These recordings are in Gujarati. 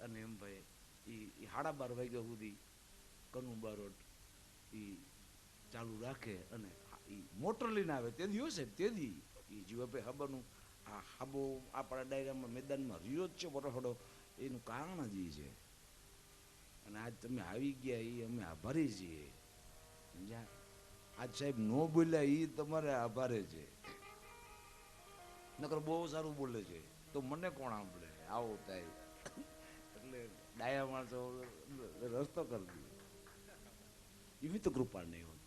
અને એમ ભાઈ એ 12:30 વાગ્યા સુધી કનુ બારોટ એ ચાલુ રાખે અને એ મોટર લઈને આવે તે દિવસ છે તે દી એ જીવાભાઈ હાબાનું આ હાબો આપણા ડાયરામાં મેદાનમાં રહ્યો જ છે વરહડો એનું કારણ જ એ છે અને આજ તમે આવી ગયા એ અમે આભારી છીએ સમજ્યા આજ સાહેબ નો બોલ્યા એ તમારે આભારે છે નકર બહુ સારું બોલે છે તો મને કોણ સાંભળે આવો થાય એટલે ડાયા માણસો રસ્તો કરી દીધો એવી તો કૃપા નહીં હોતી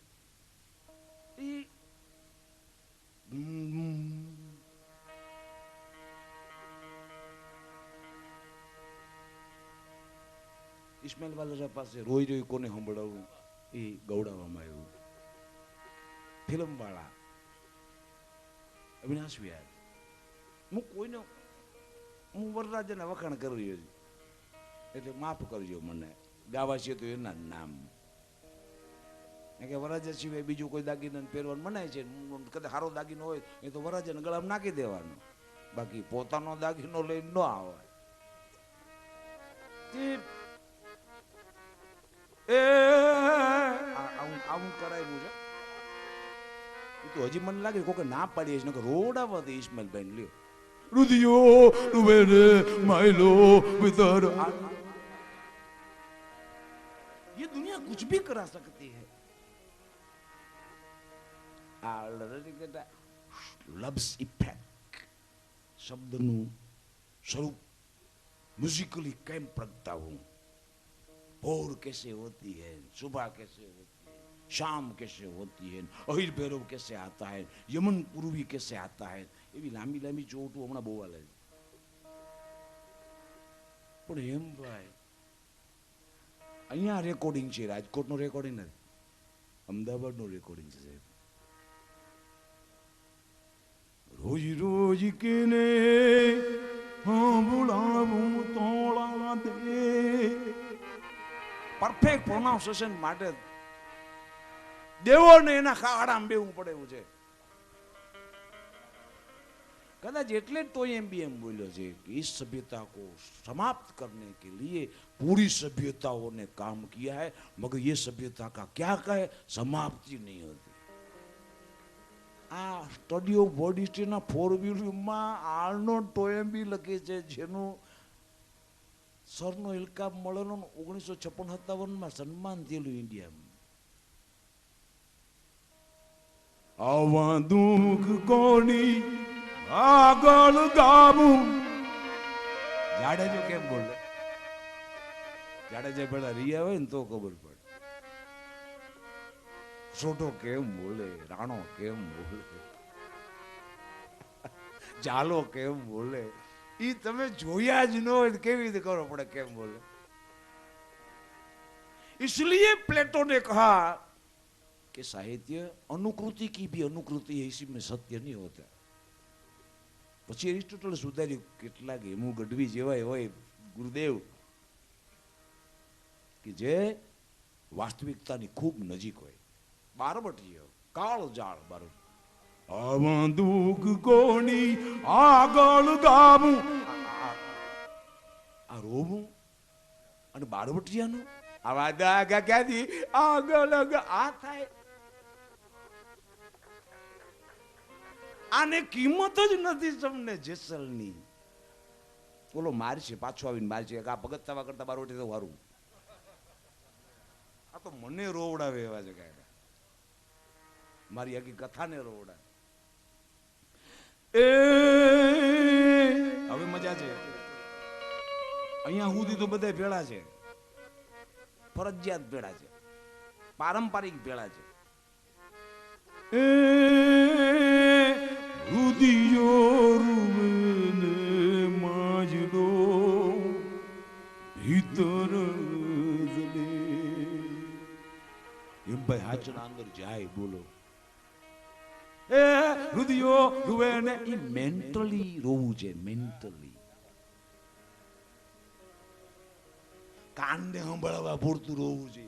ઇસ્માઇલ વાલા પાસે રોઈ રોઈ કોને સંભળાવું એ ગૌડાવવામાં આવ્યું ફિલ્મ વાળા અવિનાશ વ્યાસ હું કોઈનો હું વરરાજાના વખાણ કરી રહ્યો છું એટલે માફ કરજો મને ગાવા છે તો એના જ નામ કે વરરાજા સિવાય બીજું કોઈ દાગીના પહેરવાનું મનાય છે કદાચ સારો દાગીનો હોય એ તો વરરાજાને ગળામાં નાખી દેવાનો બાકી પોતાનો દાગીનો લઈને ન આવે આવું કરાયેલું છે તો હજી મને લાગે કોઈ ના પાડીએ છે રોડાવા દે ઇસ્માઇલભાઈ ને લ્યો રુદિયો રૂબેને માયલો વિતર ये दुनिया कुछ भी करा सकती है लव्स इफेक्ट शब्दનું स्वरूप म्यूजिकली कैम प्रगटा हूं भोर कैसे होती है सुबह कैसे होती है शाम कैसे होती है अहिर भैरव कैसे आता है यमन पूर्वी कैसे आता है એવી લાંબી લાંબી ચોટું હમણાં બહુ હાલે પણ એમ ભાઈ અહીંયા રેકોર્ડિંગ છે રાજકોટનું રેકોર્ડિંગ નથી અમદાવાદનું રેકોર્ડિંગ છે સાહેબ રોજ રોજ કેને બોલાવું તોળા દે પરફેક્ટ પ્રોનાઉન્સિએશન માટે દેવોને એના ખાડામાં બેવું પડે એવું છે कदाच એટલે તો એમ બી એમ બોલ્યો છે કે इस सभ्यता को समाप्त करने के लिए पूरी सभ्यताओं ने काम किया है मगर ये सभ्यता का क्या कहे समाप्ति नहीं होती आ स्टडी ऑफ बॉडी हिस्ट्री ना 4 वॉल्यूमમાં આર્નોલ્ડ ટોયેમ્બી લખે છે જેનું સરનો ઇલકાબ મળેલો 1956-57માં સન્માન થયેલું ઇન્ડિયામાં આવા દુઃખ કોની આગળ ગાવું જાડેજો કેમ બોલે જાડેજા પેલા રિયા હોય ને તો ખબર પડે સોટો કેમ બોલે રાણો કેમ બોલે જાલો કેમ બોલે ઈ તમે જોયા જ ન હોય કેવી રીતે ખબર પડે કેમ બોલે इसलिए प्लेटो ने कहा कि साहित्य अनुकृति की भी अनुकृति है इसी में सत्य नहीं होता પછી એરિસ્ટોટલ સુધાર્યું કેટલાક હેમુ ગઢવી જેવા હોય ગુરુદેવ કે જે વાસ્તવિકતાની ખૂબ નજીક હોય બારબટીયો કાળ જાળ બાર આવા દુઃખ કોની આગળ ગાવું આ રોવું અને બારબટીયાનું આવા દાગા ક્યાંથી આગળ આ થાય આને કિંમત જ નથી તમને જેસલની બોલો મારશે પાછો આવીને મારશે આ ભગત થવા કરતા બારોટી તો વારું આ તો મને રોવડાવે એવા છે કાંઈ મારી આખી કથાને રોવડાવે એ હવે મજા છે અહીંયા સુધી તો બધા ભેળા છે ફરજિયાત ભેળા છે પારંપરિક ભેળા છે ભીતર એમ ભાઈ હાચના અંદર જાય બોલો એ હૃદયો રૂવે ને ઈ મેન્ટલી રોવું છે મેન્ટલી કાનને સંભળાવવા પૂરતું રોવું છે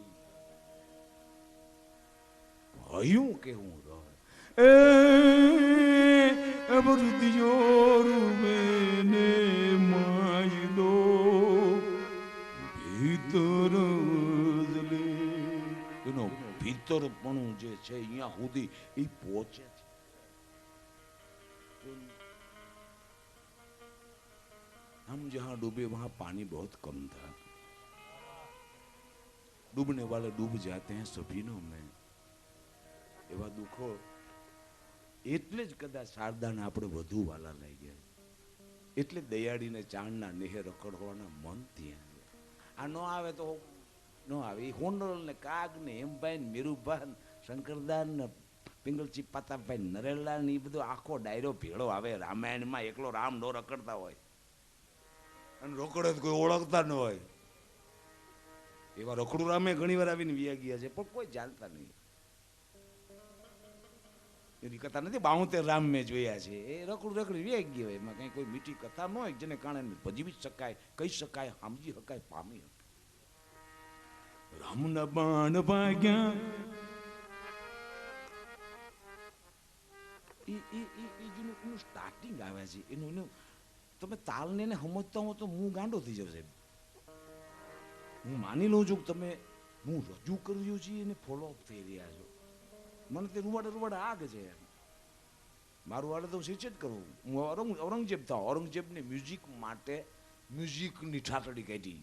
હયું કેવું રહે હૃદયો રૂવે ને માય દો ભીતરપણું જે છે અહીંયા સુધી એ પહોંચે છે. हम जहां डूबे वहां पानी बहुत कम था. डूबने वाले डूब जाते हैं सफीनों में. એવા દુઃખો એટલે જ કદાચ શારદાને આપણે વધુ વાલા લઈ ગયા. એટલે દયાળીને ચાંદના નેહે રખડવાના મન ત્યાં. આ ન આવે તો ન આવે. હોનરલ ને કાગ ને હેમભાઈ ને મીરુભાઈ શંકરદાન ને પિંગલચી પાતાભાઈ નરેલા ને એ બધો આખો ડાયરો ભેળો આવે. રામાયણમાં એકલો રામ નો રખડતા હોય અને રોકડે કોઈ ઓળખતા ન હોય. એવા રખડું રામે ઘણી વાર આવીને વ્યા ગયા છે પણ કોઈ જાણતા નહીં. એની કથા નથી. 72 રામ મેં જોયા છે. એ રખડું રખડી વ્યા ગયા હોય. એમાં કઈ કોઈ મીઠી કથા ન હોય જેને કારણે ભજીવી શકાય, કહી શકાય, સમજી શકાય, પામી શકાય. રામના બાણ ભાગ્યા એનું સ્ટાર્ટિંગ આવે છે. એનું તમે તાલને સમજતા હો તો હું ગાંડો થઈ જાઉં સાહેબ. હું માની લઉં છું કે તમે હું રજૂ કરી રહ્યો છું એને ફોલો અપ થઈ રહ્યા છો. મને તે રૂવાડે આગ છે. મારું વાળે તો સિંચ જ કરું. હું ઔરંગઝેબ થાવ. ઔરંગઝેબને મ્યુઝિક માટે મ્યુઝિકની ઠાટડી કાઢી.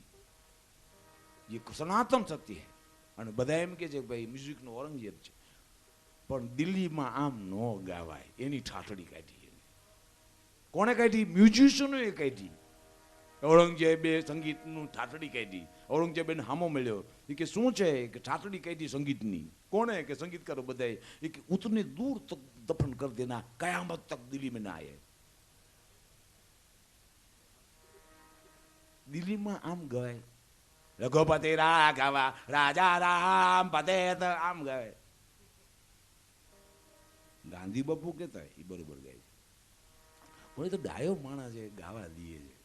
એ સનાતન સત્ય છે અને બધા એમ કે છે કે ભાઈ મ્યુઝિકનો ઔરંગઝેબ છે પણ દિલ્હીમાં આમ ન ગાવાય એની ઠાટડી કાઢી. કોણે કાઢી? મ્યુઝિશિયનોએ કાઢી. ઔરંગઝેબે સંગીતનું ઠાટડી કાઢી. ઔરંગઝેબને હામો મળ્યો. એ કે શું છે કે ઠાટડી કાઢી સંગીતની. કોણે? કે સંગીતકારો બધાએ. એ કે ઉતને દૂર તક દફન કર દેના, કયામત તક દિલ્હી में ना आए. દિલ્હીમાં આમ ગાય. રઘુપતિ રાઘવા રાજા રામ પતેત આમ ગાય. ગાંધી બાપુ કહેતા એ બરોબર ગાય છે પણ એ તો ડાયો માણસ છે, ગાવા દીએ છે.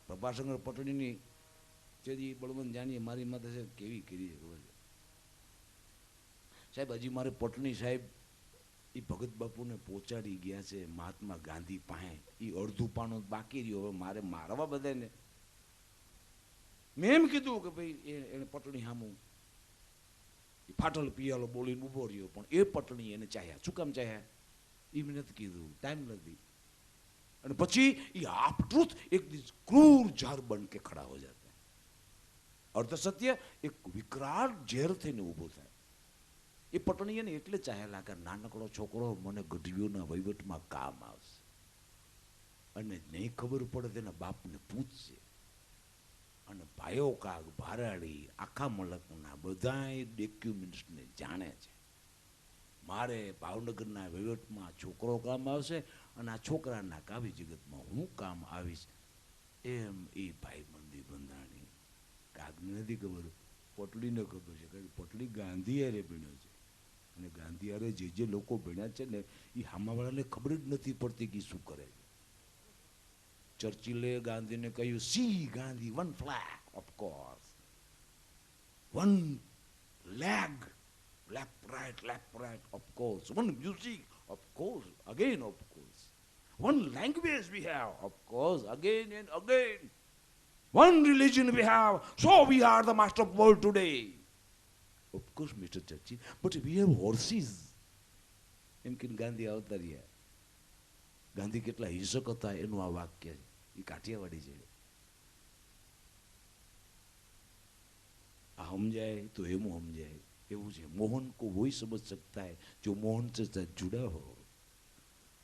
પ્રભાશંકર પટણીની તેજી બળવંત જાણીએ મારી માથે છે કેવી કરી છે ખબર છે સાહેબ. હજી મારે પટણી સાહેબ એ ભગત બાપુને પહોંચાડી ગયા છે મહાત્મા ગાંધી પાસે. એ અડધું પાનું બાકી રહ્યું. હવે મારે મારવા બધાને. મેં એમ કીધું કે ભાઈ એને પટણી સામું ફાટલ પિયાલો બોલીને ઊભો રહ્યો પણ એ પટણી એને ચાહ્યા. શું કામ ચાહ્યા એ મેં નથી કીધું, ટાઈમ નથી. અને પછી એ હાફ ટ્રુથ એક દિવસ ક્રૂર ઝાર બન કે ખડા હો જાતા. અર્ધ સત્ય એક વિકરાળ ઝેર થઈને ઊભો થાય. એ પટણી એને એટલે ચાહેલા કે નાનકડો છોકરો મને ગઢવીઓના વહીવટમાં કામ આવશે અને નહીં ખબર પડે તેના બાપને પૂછશે. અને ભાઈઓ કાગ ભારાડી આખા મલકના બધાય ડોક્યુમેન્ટ્સને જાણે છે. મારે ભાવનગરના વહીવટમાં છોકરો કામ આવશે અને આ છોકરાના કાવી જગતમાં હું કામ આવીશ એમ એ ભાઈ મંદી બંધાણી. કાગને નથી ખબર, પટલીને ખબર છે. કારણ કે પટલી ગાંધી હારે ભણ્યો છે અને ગાંધી હારે જે લોકો ભણ્યા છે ને એ હામાવાળાને ખબર જ નથી પડતી કે શું કરે છે. ચર્ચિલે ગાંધીને કહ્યું see Gandhi one flag of course, one leg left right of course, one music of course, again of course, one language we have of course, again and again, one religion we have, so we are the master of the world today. Of course Mr. Churchill, but we have horses. એમ કે ગાંધી આવતા રહ્યા. ગાંધી કેટલા હિંસક હતા એનું આ વાક્ય એ કાઠિયાવાડી છે. આ સમજાય તો એમ સમજાય એવું છે. मोहन को वही समझ सकता है जो मोहन से जुड़ा हो.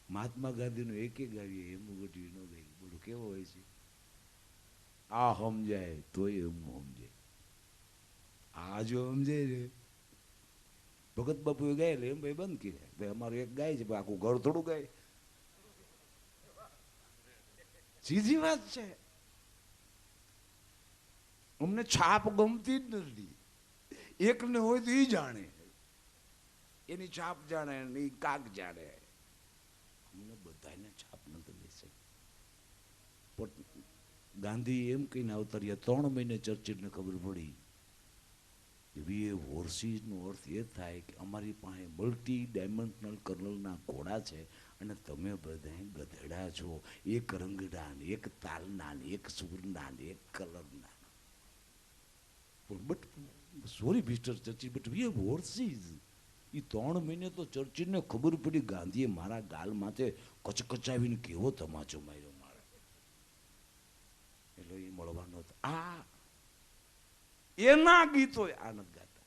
મહાત્મા ગાંધીનું એક ગાવીએ એમ ગઢવી ન ગઈ. બોલો કેવો હોય છે? આ સમજાય તોય એમ સમજાય. આ જો સમજાય ને ભગત બાપુ ગાય એટલે એમ ભાઈ બંધ કર્યા. ભાઈ અમારું એક ગાય છે આખું ઘર થોડું ગાય. સીધી વાત છે. અમને છાપ ગમતી જ નથી. એકને હોય તો એ જાણે, એની છાપ જાણે, એ કાક જાણે. અમને બધાને છાપ નથી બેસે. પણ ગાંધી એમ કહીને અવતર્યા 3 મહિને ચર્ચિલને ખબર પડી કે વી એ હોર્સીસનો અર્થ એ થાય કે અમારી પાસે મલ્ટી ડાયમેન્શનલ કર્નલના ઘોડા છે અને તમે બધા ગધેડા છો. એક રંગના ને એક તાલના ને એક સુરના ને એક કલરના. But sorry mister Churchill but we have horses. એ 3 મહિને તો ચર્ચિલને ખબર પડી ગાંધીએ મારા ગાલ માથે કચકચાવીને કેવો તમાચો માર્યો મારે. એટલે એ મળવાનો હતો. આ એના ગીતો આ નથી ગાતા.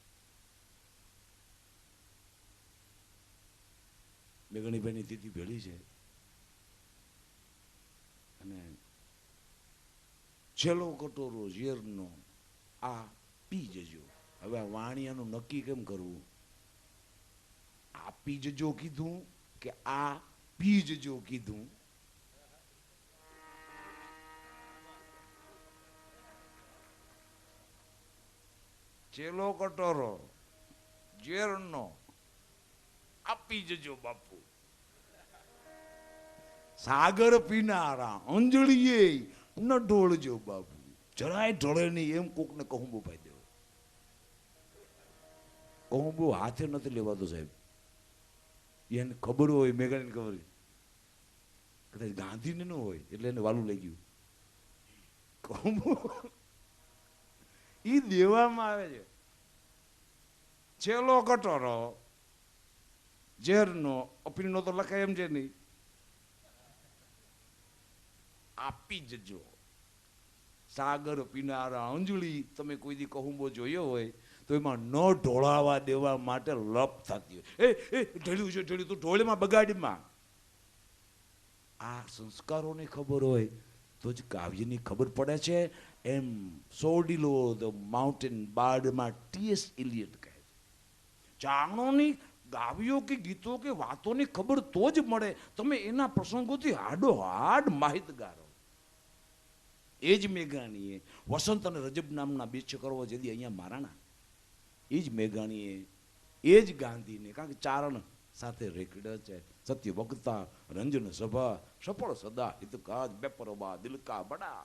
મેઘણીભાઈની તિથિ ભેળી છે અને છેલ્લો કટોરો ઝેરનો આ પી જજો. હવે આ વાણિયાનું નક્કી કેમ કરવું? આ પી જજો કીધું કે આ પી જજો કીધું? છેલ્લો કટોરો ઝેરનો આપી જજો બાપુ. સાગર પીનારા અંજળીએ ન ઢોળજો બાપુ. જરાય ઢોળે નહીં એમ કોકને કહુંબો પાઈ દેવો. કહુંબો હાથે નથી લેવાતો સાહેબ. એને ખબર હોય, મેઘાણીને ખબર, કદાચ ગાંધીને ન હોય એટલે એને વાલું લઈ ગયું. કહુંબો ઈ દેવામાં આવે છે. છેલ્લો કટોરો ઝેરનો અપીલનો તો લખાય એમ છે નહીં. આપી જજો. સાગર પીનારા અંજળી. તમે કોઈ દી કહુંબો જોયો હોય તો એમાં ન ઢોળાવા દેવા માટે લપ થતી હોય. એ ઢળ્યું છે ઢળ્યું તો ઢોળમાં બગાડીમાં. આ સંસ્કારોની ખબર હોય તો જ કાવ્યની ખબર પડે છે. એમ સોડીલો ધ માઉન્ટેન બાર્ડમાં ટી.એસ. ઇલિયટ કહે છે, ચારણોની ગાવ્યો કે ગીતો કે વાતોની ખબર તો જ મળે. તમે એના પ્રસંગોથી હાડો હાડ માહિતગાર. એ જ મેઘાણીએ વસંત અને રજબ નામના 2 ચક્રવો જેથી અહીંયા મારાણા, એ જ મેઘાણીએ એ જ ગાંધીને, કારણ કે ચારણ સાથે રેકડ છે. સત્ય વક્તા રંજન સભા સફળ સદા હિતકાજ બેપરવા દિલ કા બડા.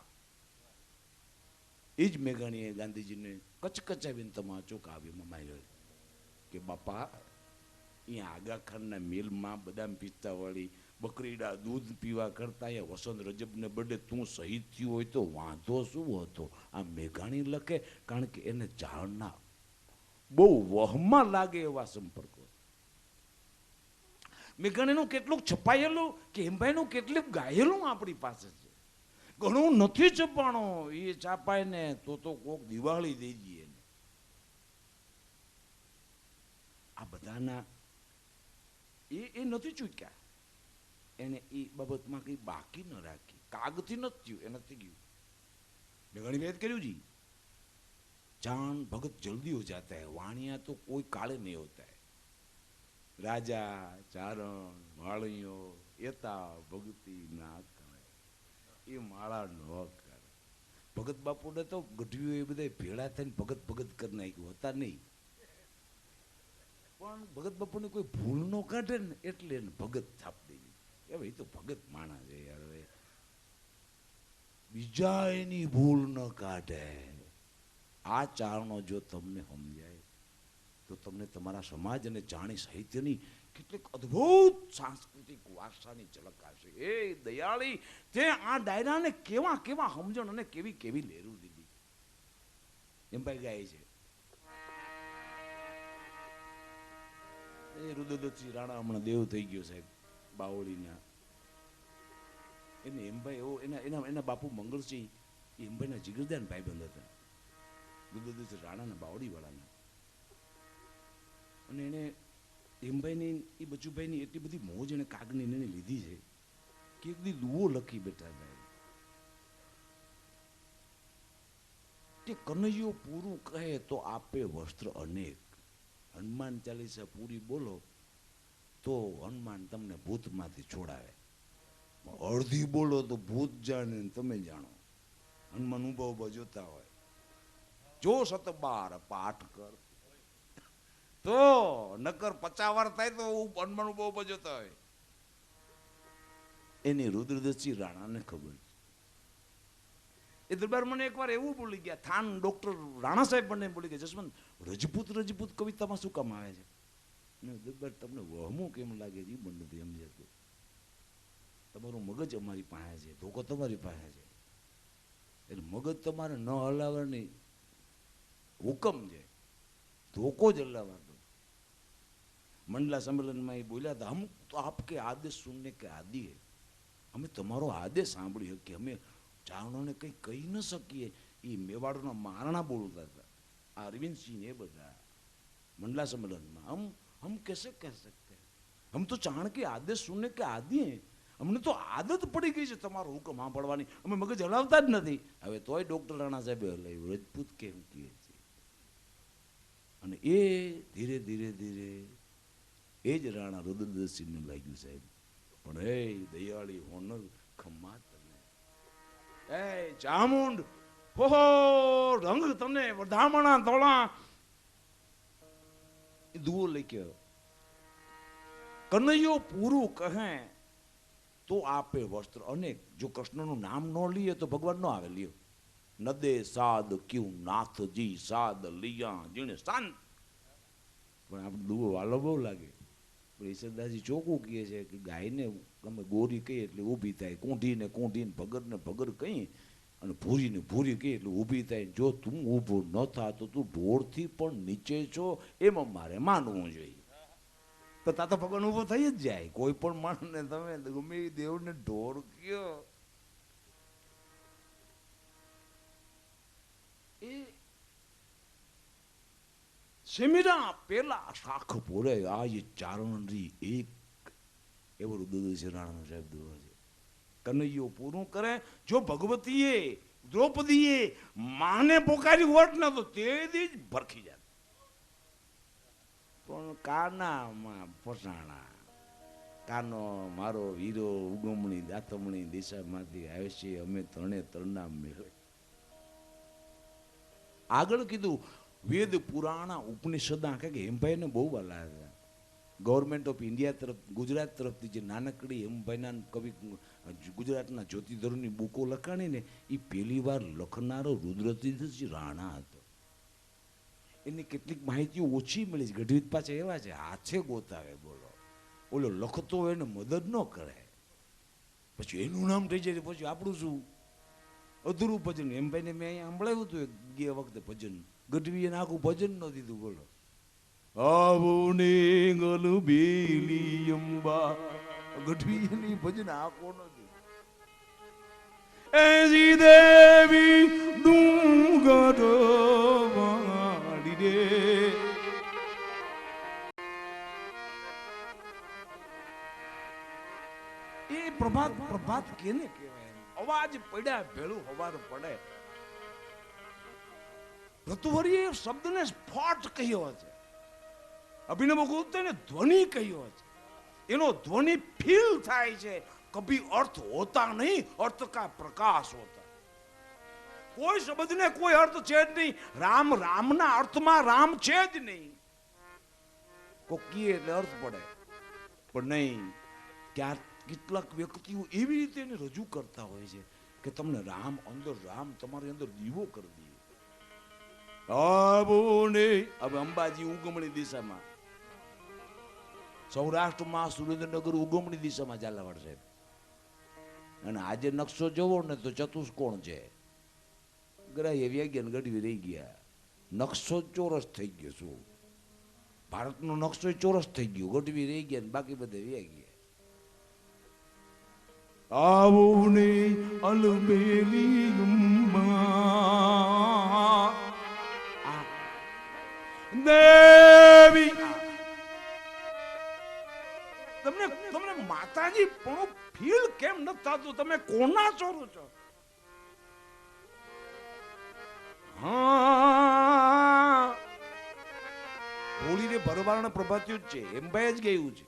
એ જ મેઘાણીએ ગાંધીજીને કચકચાવીને તમાચો કાવ્યમાં માર્યો કે બાપા અહીંયા આગા ખાનના મેલમાં બદામ પિસ્તા વાળી બકરીડા દૂધ પીવા કરતા અહીંયા વસંત રજબને બર્થડે તું શહીદ થયું હોય તો વાંધો શું હતો? આ મેઘાણી લખે કારણ કે એને ચારણના બહુ વહમાં લાગે એવા સંપર્કો. મેઘાણીનું કેટલુંક છપાયેલું કે હેમભાઈનું કેટલુંક ગાયેલું આપણી પાસે છે. ઘણું નથી છપાણું. એ છાપાય ને તો કોક દિવાળી દઈ દઈએ. આ બધાના એ નથી ચૂક્યા. એને એ બાબતમાં કંઈ બાકી ન રાખી. કાગથી નથી થયું, એ નથી ગયું. મેં ઘણી વખત કર્યું જી. चांद भगत जल्दी हो जाता है, वाणिया तो कोई काले नहीं होता है. राजा चारण वाणियों एता भगती ना करे ये माड़ा न करे. भगत बापू ने तो गढ़ियों ये बधाई भेड़ा थईने भगत भगत कर नाख्युं, होता नहीं. पण भगत बापू ने कोई भूल न काढे ने एटले एने भगत थाप दई. હવે એ તો ભગત માણસ છે યાર. હવે બીજા એની ભૂલ ન કાઢે. આ ચારણો જો તમને સમજાય તો તમને તમારા સમાજ અને જાણી સાહિત્યની કેટલીક અદ્ભુત સાંસ્કૃતિક વારસાની ઝલક આવશે. એ દયાળી તે આ ડાયરાને કેવા કેવા સમજણ અને કેવી કેવી લહેરું દીધી એમ ભાઈ ગાય છે. એ રુદ્રદત્તસિંહ રાણા હમણાં દેવ થઈ ગયો સાહેબ બાવળીના. એને એમભાઈ એવો એના બાપુ મંગળસિંહ એમભાઈના જીગરદાન ભાઈબંધ હતા રુદ્રદત્તસિંહ રાણાના બાવળીવાળાના. અને એને એમભાઈની એ બચુભાઈની એટલી બધી મોજ એને કાગની એને લીધી છે કે એક દી દુઓ લખી બેઠા હતા કે કનૈયો પૂરું કહે તો આપે વસ્ત્ર અનેક, હનુમાન ચાલીસા પૂરી બોલો તો હનુમાન તમને ભૂતમાંથી છોડાવે, અડધી બોલો તો ભૂત જાણે તમે જાણો. હનુમાન ઉભા ઉભા જોતા હોય, જો 7-12 પાઠ કર તો નકર 50 વાર થાય તો હનુમાન ઉભા ઉભા જોતા હોય. એની રુદ્રદત્તસિંહ રાણાને ખબર છે. એ દરબાર મને એકવાર એવું બોલી ગયા, થાન ડોક્ટર રાણા સાહેબ મને બોલી ગયા, જસવંત રજપૂત રજપૂત કવિતામાં શું કામ આવે છે? દરબાર તમને વહમું કેમ લાગે છે એ મને નથી સમજાતું. તમારું મગજ અમારી પાસે છે, ધોકો તમારી પાસે છે, એટલે મગજ તમારે ન હલાવવાની હુકમ છે, ધોકો જ અલ્લાહવાનો. મંડલા સંમેલનમાં એ બોલ્યા હતા, હમ તો આપકે આદેશ સુનને કે આદિ હે, અમે તમારો આદેશ સાંભળી શકીએ, અમે ચારણોને કંઈ કહી ન શકીએ. એ મેવાડના મહારાણા બોલતા હતા, આ અરવિંદસિંહ એ બધા મંડલા સંમેલનમાં, હમ कैसे कह सकते हैं, हम तो चाण के आदेश सुनने के आदि हैं, અમને તો આદત પડી ગઈ છે તમારો હુકમ સાંભળવાની, અમે મગજ હલાવતા જ નથી. હવે તોય ડોક્ટર રાણા સાહેબે હલાવ્યું, રજપૂત કેમ કહે છે. અને એ ધીરે ધીરે ધીરે એ જ રાણા રુદ્રસિંહને લાગ્યું સાહેબ, પણ હે દયાળી હોનર ખમ્મા તને, એ ચામુંડ હો રંગ તને વધામણા તોળા દુઓ લખ્યો, કનૈયો પૂરું કહે તો આપે વસ્ત્ર અનેક, જો કૃષ્ણનું નામ ન લઈએ તો ભગવાન ન આવે. લ્યો નદે સાદ ક્યું નાથજી સાદ લિયા જીણે શાંત. પણ આપણે દુઓ વાલો બહુ લાગે. ઈશ્વરદાસજી ચોખ્ખું કહે છે કે ગાયને ગમે ગોરી કહીએ એટલે ઊભી થાય, કૂંઢીને કૂંઢીને ભગરને ભગર કહી અને ભૂરીને ભૂરી કહીએ એટલે ઊભી થાય. જો તું ઊભો ન થા તો તું ઢોળથી પણ નીચે છો એમાં મારે માનવું જોઈએ. તો તા તો ભગવાન ઊભો થઈ જ જાય. કોઈ પણ માણસને તમે ગમે એ દેવને ઢોર કયો એ સેમિરા પેલા શાખ પોરે આ એ ચારણરી એક એવો રુદ્રસિંહ રાણા સાહેબ દુઓ છે. કનૈયો પૂરું કરે, જો ભગવતીએ દ્રૌપદીએ માને પોકારી હોત ને તો તે દી જ ભરખી જાય. પણ કાનામાં ફસાણા, કાનો મારો વીરો ઉગમણી દાતમણી દિશામાંથી આવે છે, અમે ત્રણે ત્રણના મેળે. આગળ કીધું વેદ પુરાણ ઉપનિષદા કે હેમભાઈને બહુ વાલા હતા. ગવર્મેન્ટ ઓફ ઇન્ડિયા તરફ ગુજરાત તરફથી જે નાનકડી હેમભાઈના કવિ ગુજરાતના જ્યોતિધરોની બુકો લખાણી ને એ પહેલી વાર લખનારો રુદ્રસિંહ રાણા હતો. એની કેટલીક માહિતીઓ ઓછી મળી છે. ગઢવી પાછા એવા છે, હાથે ગોતાવે. બોલો ઓલો લખતો હોય એને મદદ ન કરે, પછી એનું નામ થઈ જાય, પછી આપણું શું અધૂરું ભજન. એમ ભાઈને મેં અહીંયા સંભળાવ્યું હતું ગયા વખતે ભજન, ગઢવી એને આખું ભજન ન દીધું. બોલો આવો ને ગલ બેલી અંબા, ગઢવી એની ભજન આખો ન દીધું. એજી દેવી ડુંગર વાડી રે, એ પ્રભાત પ્રભાત કેને કહેવાય? અવાજ પડ્યા ભેળું હવાર પડે. ઋતુવરીએ શબ્દને સ્ફોટ કહ્યો છે, અભિનવ ગુપ્તને ધ્વનિ કહ્યો છે. એનો ધ્વનિ ફીલ થાય છે. કભી અર્થ હોતા નહીં, અર્થ કા પ્રકાશ હોતા. કોઈ શબ્દને કોઈ અર્થ છે જ નહીં. રામ રામના અર્થમાં રામ છે જ નહીં. કોકીએ એટલે અર્થ પડે, પણ નહીં. ક્યાંક કેટલાક વ્યક્તિઓ એવી રીતે એને રજૂ કરતા હોય છે કે તમને રામ અંદર, રામ તમારી અંદર દીવો કરી દે. હવે અંબાજી ઉગમણી દિશામાં, સૌરાષ્ટ્રમાં સુરેન્દ્રનગર ઉગમણી દિશામાં ઝાલાવાડ સાહેબ. અને આજે નકશો જોવો ને તો ચતુષ્કોણ છે. ગ્રાહ્ય વ્યાજ્ઞાન ગઢવી રહી ગયા, નકશો ચોરસ થઈ ગયો. શું ભારતનો નકશો ચોરસ થઈ ગયો, ગઢવી રહી ગયા, બાકી બધે વ્યા ગયા. આવો ને અલબેલી દેવી, તમને તમને માતાજી પણ ફીલ કેમ ન થતું? તમે કોના ચોરો છો? હા, હોળી ને ભરવાના પ્રભાત્યું જ છે, એમ ભાઈ જ ગયું છે,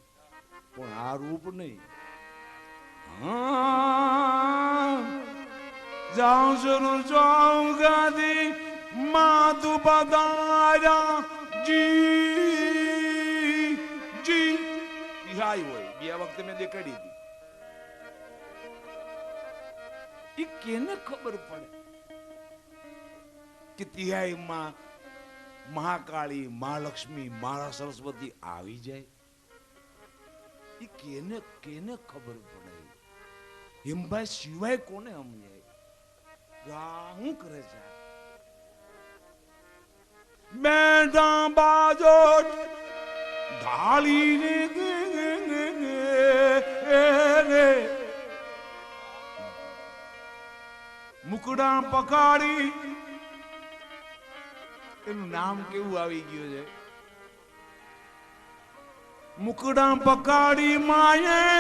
પણ આ રૂપ નહીં. જાઉં જાઉં ગાદી માધુ બદાયા જી જી તિહાઈ હોય. બે વખતે મેં દેખાડી હતી. એ કેને ખબર પડે કે તિહાઈમાં મહાકાળી, મહાલક્ષ્મી, મહા સરસ્વતી આવી જાય? એ કેને કેને ખબર પડે? હિમભાઈ સિવાય કોને સમજાય? શું કરે છે? બેઠા બાજો ઢાળીને મુકડા પકાડી, એનું નામ કેવું આવી ગયું છે, મુકડા પકાડી માયે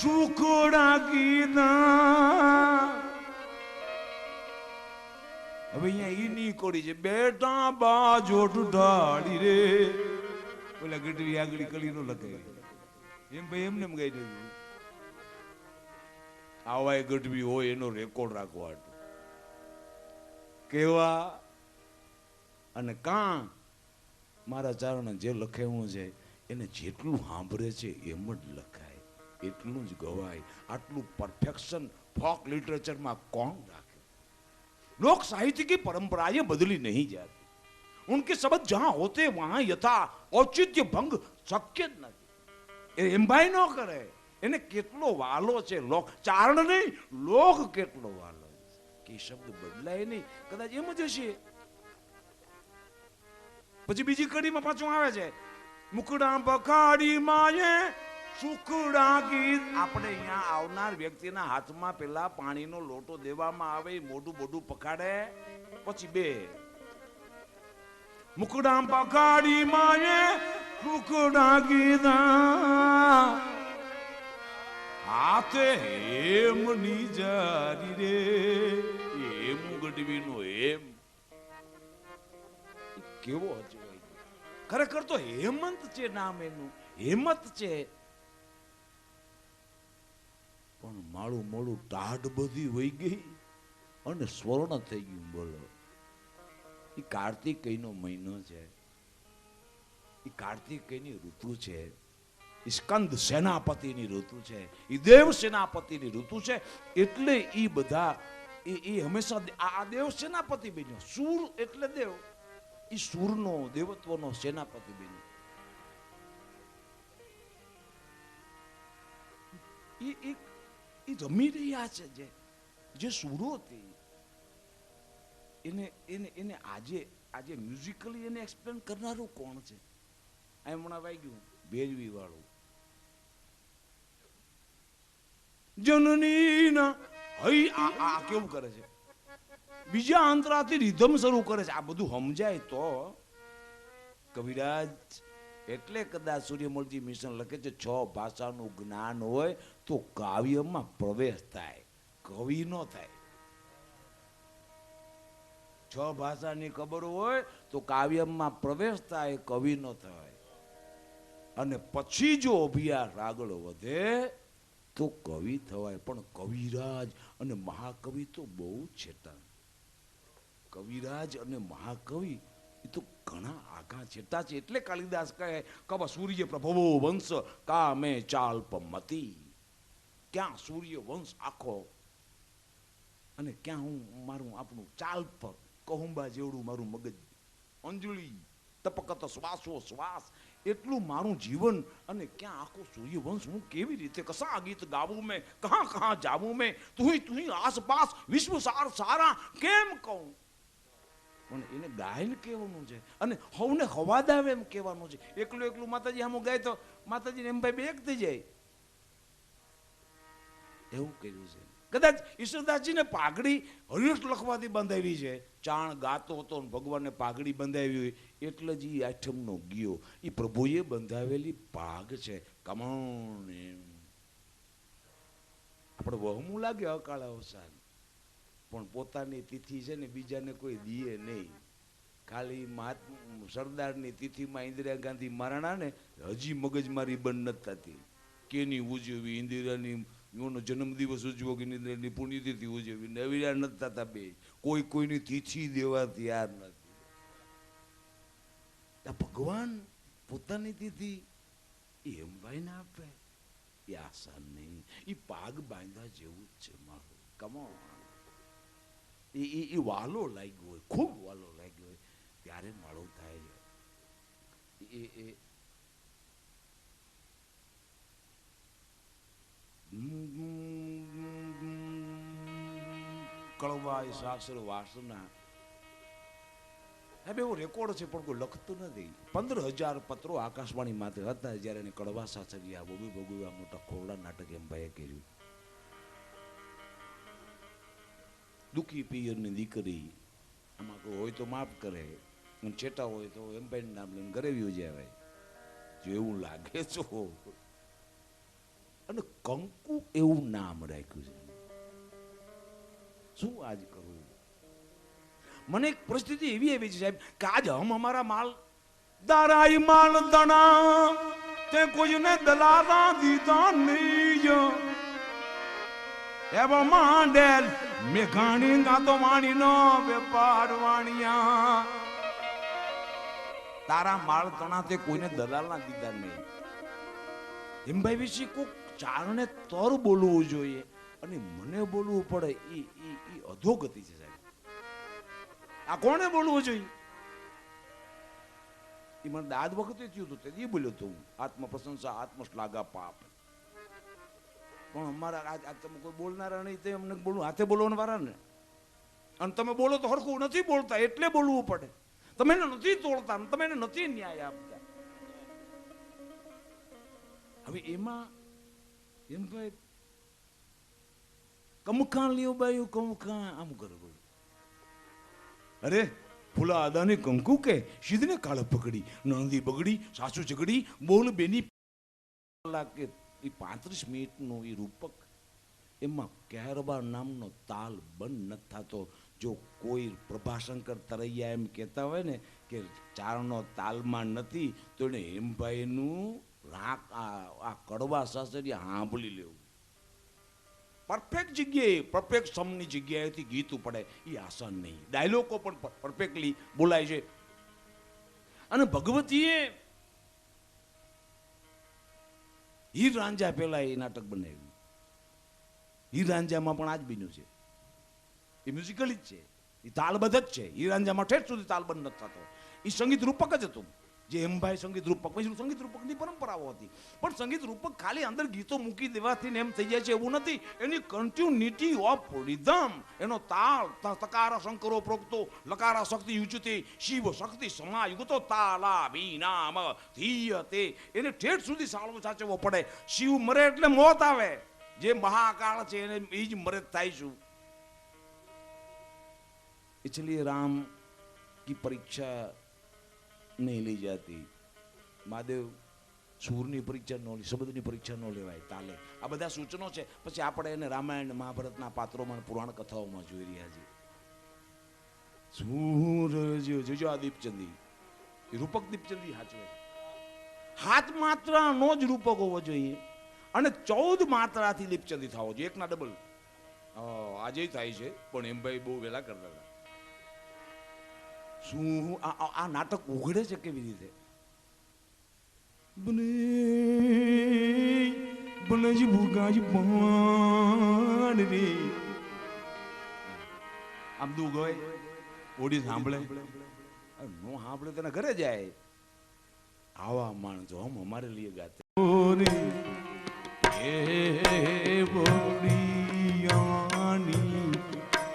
સુખડા કીધા. હવે અહીંયા ઈ ની કોડી છે, બેટા બાજો ઢાળી રે. ઓલા ગઢવી આગળ કલી નો લખે એમ ભાઈ એમને ગાઈ દેવું. આવા ગઢવી હોય એનો રેકોર્ડ રાખવા કેવા અને કાં મારા ચારણ જે લખે હું છે એને જેટલું સાંભળે છે એમ જ લખાય, એટલું જ ગવાય. આટલું પરફેક્શન ફોક लिटरेचરમાં કોણ રાખે? लोक साहित्य की परंपराएं बदली नहीं जाती, उनके शब्द जहां होते वहां यथा औचित्य भंग शक्य જ નથી. એ એમ્બાઈ ન કરે, એને કેટલો વાલો છે લોક, ચારણ નહીં લોક કેટલો વાલો છે કે શબ્દ બદલાય નહીં. કદાચ એમ જ હશે. પછી બીજી કડીમાં પાછું આવે છે, મુકડા બખાડી માયે સુખડા ગીત. આપણે અહીંયા આવનાર વ્યક્તિના હાથમાં પેલા પાણીનો લોટો દેવામાં આવે, મોઢું બોઢું પકાડે, પછી બે મુકડા પકાડી માયે સુખડા ગીધા, હાથે હેમ ની જારી રે. હેમ ગઢવીનો હેમ કેવો અજવાય, ખરેખર તો હેમંત છે નામ એનું, હેમત છે. પણ માળું મોડું ટાઢ બધી વહી ગઈ અને સ્વર્ણ થઈ ગયું. બોલો, એ કાર્તિકેયનો મહિનો છે, એ કાર્તિકેયની ઋતુ છે, એ સ્કંદ સેનાપતિની ઋતુ છે, એ દેવ સેનાપતિની ઋતુ છે. એટલે એ બધા એ હંમેશા આ દેવ સેનાપતિ બન્યો. સૂર એટલે દેવ, એ સૂરનો દેવત્વનો સેનાપતિ બન્યો. એ રમી રહ્યા છે જે સૂરો હતી એને આજે મ્યુઝિકલી એને એક્સપ્લેન કરનારું કોણ છે? આ હમણાં વાગ્યું ભેજવી વાળું, જનની ના હઈ આ કેવું કરે છે, બીજા અંતરાથી રિધમ શરૂ કરે છે. આ બધું સમજાય તો કવિરાજ. એટલે કદાચ સૂર્યમલજી મિશન લખે છે 6 ભાષાનું જ્ઞાન હોય તો કાવ્યમાં પ્રવેશ થાય, કવિ નો થાય. 6 ભાષાની ખબર હોય તો કાવ્યમાં પ્રવેશ થાય, કવિ નો થાય. અને પછી જો અભ્યાસ આગળ વધે તો કવિ થવાય. પણ કવિરાજ અને મહાકવિ તો બહુ છેટા. કવિરાજ અને મહાકવિ એ તો ઘણા આગા છેટા છે. એટલે કાલિદાસ કહે કબ સૂર્ય પ્રભવો વંશ કા મેં ચાલ્પ મતી. ક્યાં સૂર્ય વંશ આખો અને ક્યાં હું મારું આપણું ચાલ્પ કહુંબા જેવડું મારું મગજ, અંજલિ તપકત શ્વાસો શ્વાસ એટલું મારું જીવન, અને ક્યાં આખો સૂર્યવંશ. હું કેવી રીતે કસા ગીત ગાવું મેં, કહા કહા જાવું મેં, તું આસપાસ વિશ્વ સાર સારા કેમ કહું. પણ એને ગાયન કહેવાનું છે અને હવને હવાદ આવે એમ કહેવાનું છે. એકલું માતાજી આમ ગાય તો માતાજીને એમ ભાઈ બેક થઈ જાય, એવું કર્યું છે. કદાચ ઈશ્વરદાસજીને પાઘડી હરિયસ લખવાથી બંધાવી છે. ચાણ ગાતો હતો ને ભગવાનને પાઘડી બંધાવી હોય એટલે જ એ આઠમનો ગયો. એ પ્રભુએ બંધાવેલી પાઘ છે. કમણ એમ આપણે વહમું લાગે અકાળ અવસાન, પણ પોતાની તિથિ છે ને બીજાને કોઈ દીએ નહીં. ખાલી સરદારની તિથિમાં ઇન્દિરા ગાંધી મારણા ને હજી મગજમારી બંધ નથી થતી. કેની ઉજવવી, ઇન્દિરાની જન્મદિવસ ઉજવો કે ઇન્દિરાની પુણ્યતિથિ ઉજવવી, નવીરા નથી થતા બે. કોઈની તિથિ દેવા તૈયાર નથી. ભગવાન પોતાની તિથિ એમ ભાઈ ના આપે, એ આસાન નહીં. એ પાગ બાંધા જેવું જ છે મારું. કમો એ વાલો લાગ્યો હોય, ખૂબ વાલો લાગ્યો હોય ત્યારે માળો થાય છે. એ કળવાય શાસ્ત્ર વાસના હવે એવો રેકોર્ડ છે પણ કોઈ લખતું નથી. 15,000 પત્રો આકાશવાણી માથે હતા જ્યારે એને કડવા સાસરિયા બગુ બગુ આ મોટા ખોરડા નાટક એમ ભાઈએ કર્યું. દુખી પિયરની દીકરી આમાં કોઈ હોય તો માફ કરે, ચેટા હોય તો એમ ભાઈ નામ લઈને ઘરે વ્યુ જાય જેવું લાગે છો. અને કંકુ એવું નામ રાખ્યું છે. શું આજ કરવું? મને એક પરિસ્થિતિ એવી આવી છે સાહેબ કે આજ હમ અમારા માલ દારાઈ માલ દણા તે કોઈને દલાલા દીધા નહીં એવા માંડેલ મેઘાણી ગાતો વાણીનો વેપાર વાણિયા. તારા માળ તણા તે કોઈને દલાલના દીધા નહીં. હિમભાઈ વિશે કોક ચારણે તર બોલવું જોઈએ અને મને બોલવું પડે એ અધોગતિ છે સાહેબ. આ કોને બોલવું જોઈએ? એ મને દાદ વખતે થયું હતું તે બોલ્યો હતો હું આત્મ પ્રશંસા આત્મ શ્લાઘા પાપ. પણ અમારા આજ તમે કોઈ બોલનારા નહીં તે અમને બોલવું હાથે બોલવાના વાળા ને. અને તમે બોલો તો હરખું નથી બોલતા એટલે બોલવું પડે. તમે એને નથી તોડતા, તમે એને નથી ન્યાય આપતા. હવે એમાં એમ ભાઈ કમખા લ્યો બાયું કમખા આમ કરે બોલો. અરે ફૂલા આદાને કંકુ કે સીધને કાળ પકડી નંદી બગડી સાસુ ઝઘડી બોલ બેની કે 35 મિનિટનો એ રૂપક એમાં કહેરબા નામનો તાલ બંધ નથી થતો. જો કોઈ પ્રભાશંકર તરૈયા એમ કહેતા હોય ને કે ચારણો તાલમાં નથી તો એને હેમભાઈનું રાક આ કડવા સાસરિયા સાંભળી લેવું. પરફેક્ટ જગ્યાએ પરફેક્ટ સમની જગ્યાએથી ગીતું પડે એ આસાન નહીં. ડાયલોગો પણ પરફેક્ટલી બોલાય છે. અને ભગવતીએ હીર રાંઝા પહેલા એ નાટક બનાવ્યું. હીર રાંઝામાં પણ આ જ બન્યું છે. એ મ્યુઝિકલ જ છે, એ તાલબદ્ધ જ છે. હીર રાંઝામાં ઠેઠ સુધી તાલબદ્ધ નથી થતો. એ સંગીત રૂપક જ હતું. જે હેમભાઈ સંગીત રૂપક, પછી સંગીત રૂપકની પરંપરાઓ હતી. પણ સંગીત રૂપક ખાલી અંદર ગીતો મૂકી દેવાથી ને એમ થઈ જાય છે એવું નથી. એની કન્ટિન્યુટી ઓફ રિધમ, એનો તાલ, તકારા શંકરો પ્રોક્તો લકારા શક્તિ યુચતે શિવ શક્તિ સમાયુક્તો તાલા વિનામ ધીયતે, એને ઠેઠ સુધી સાળવો સાચવવો પડે. શિવ મરે એટલે મોત આવે. જે મહાકાળ છે એને એ જ મરે થાય છું. इसलिए राम की परीक्षा नहीं ली जाती. મહાદેવ સૂરની પરીક્ષા ન લે, શબ્દની પરીક્ષા ન લેવાય, તાલે. આ બધા સૂચનો છે. પછી આપણે એને રામાયણ મહાભારતના પાત્રોમાં પુરાણ કથાઓમાં જોઈ રહ્યા છીએ. સૂરજ જોજો આ દીપચંદી રૂપક દીપચંદી સાચવે. 7 માત્રાનો જ રૂપક હોવો જોઈએ અને 14 માત્રાથી દીપચંદી થવો જોઈએ. એકના ડબલ. આજે થાય છે પણ એમ ભાઈ બહુ વહેલા કરતા હતા. શું આ નાટક ઉઘડે છે કેવી રીતે? બને બનજી ભૂગાજી પાન રે આમ દુ ગોય ઓડી સાંભળે નો સાંભળે તેના ઘરે જાય. આવા માણસો હમ અમારે લીએ ગાતે એ બોડિયાની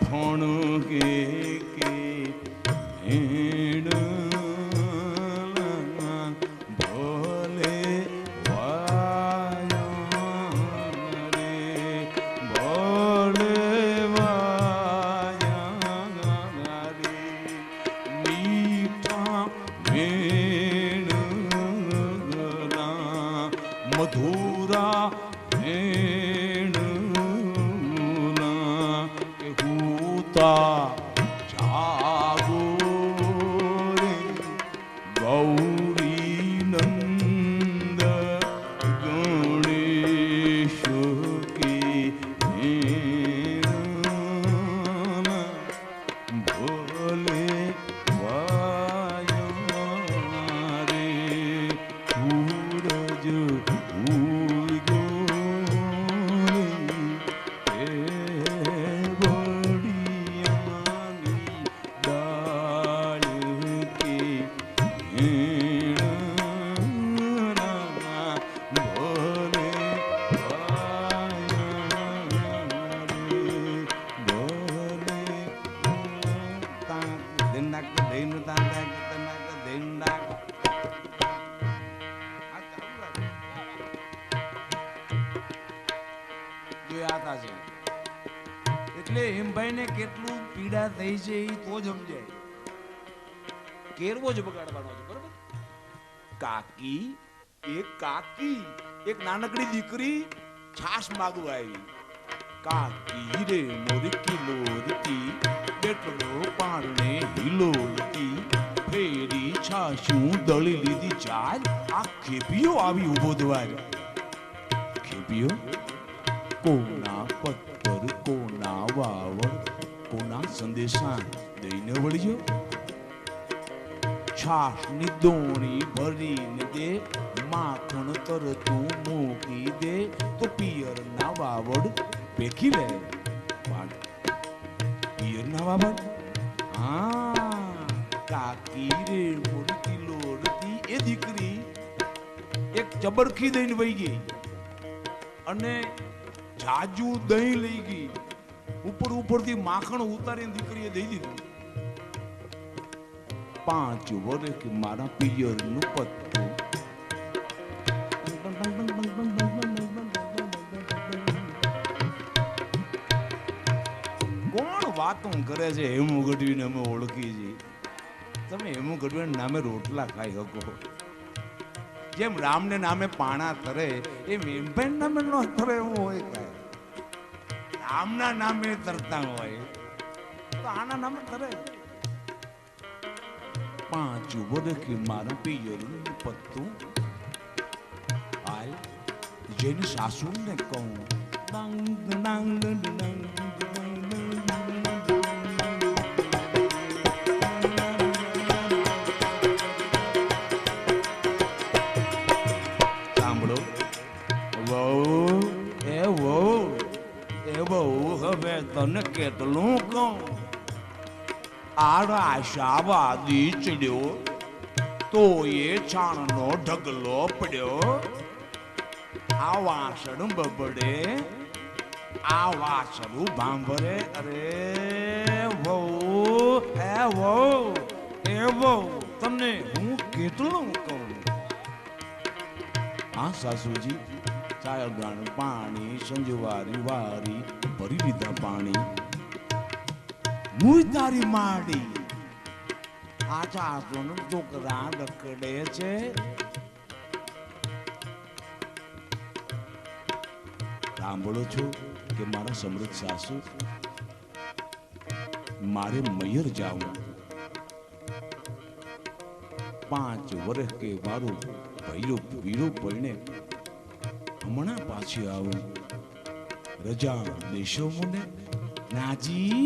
ફોણ કે દિન નાક દૈન તાન નાક દૈન નાક આ ચાલુ રાખો જો આતા છે એટલે હેમભાઈ ને કેટલું પીડા થઈ છે એ તો જ સમજાય. કેરવો જ બગાડવાનો છે બરોબર. કાકી એક નાનકડી દીકરી છાશ માગવા આવી. કાકી રે મોરકી લોરકી બેટલો પારણે હિલોલતી ફેરી છાશું દળી લીધી ચાલ આ ખેપીઓ આવી ઉભો દ્વાર. ખેપીઓ કોના પત્તર કોના વાવડ કોના સંદેશા દઈને વળ્યો. છાશની દોણી ભરીને દે માખણ તરતું મૂકી દે તો પિયર ના વાવડ પેખી લે. પિયર ના વાવડ હા કાકી રે મોરકી લોરતી એ દીકરી એક ચબરખી દઈને વહી ગઈ અને જાજુ દહીં લઈ ગઈ. ઉપરથી માખણ ઉતારીને દીકરીએ દઈ દીધું. 5 વર્ષ મારા પિયર નું પત્તું. કોણ વાતો કરે છે? હેમુ ગઢવીને અમે ઓળખી છીએ. તમે હેમુ ગઢવીના નામે રોટલા ખાઈ શકો. જેમ રામને નામે પાણા તરે એમ હેમભાઈ નામે ન તરે એવું હોય કાંઈ. રામના નામે તરતા હોય તો આના નામે તરે. 5 વર્ષ મારા પિયરનું પત્તું. હાલ જેની સાસુને કહું ડાંગ ડાંગ ડાંગ સાંભળો વહુ હવે તને કેટલું કહું. આડા આશાવાદી ચડ્યો તો એ છાણનો ઢગલો પડ્યો. આ વાસણ બબડે આ વાસણું ભાંભરે. અરે વહુ એ વહુ તમને હું કેટલું કહું. હા સાસુજી ચાયગાનું પાણી સંજવારી વારી ભરી લીધા પાણી. મુઈ તારી માડી આ ચાસોનો છોકરા રખડે છે. સાંભળો છો કે મારા સમૃદ્ધ સાસુ મારે મયર જાવું. 5 વર્ષ કે મારું વીરો પૈણે હમણાં પાછી આવું. રજા દેશો મને. નાજી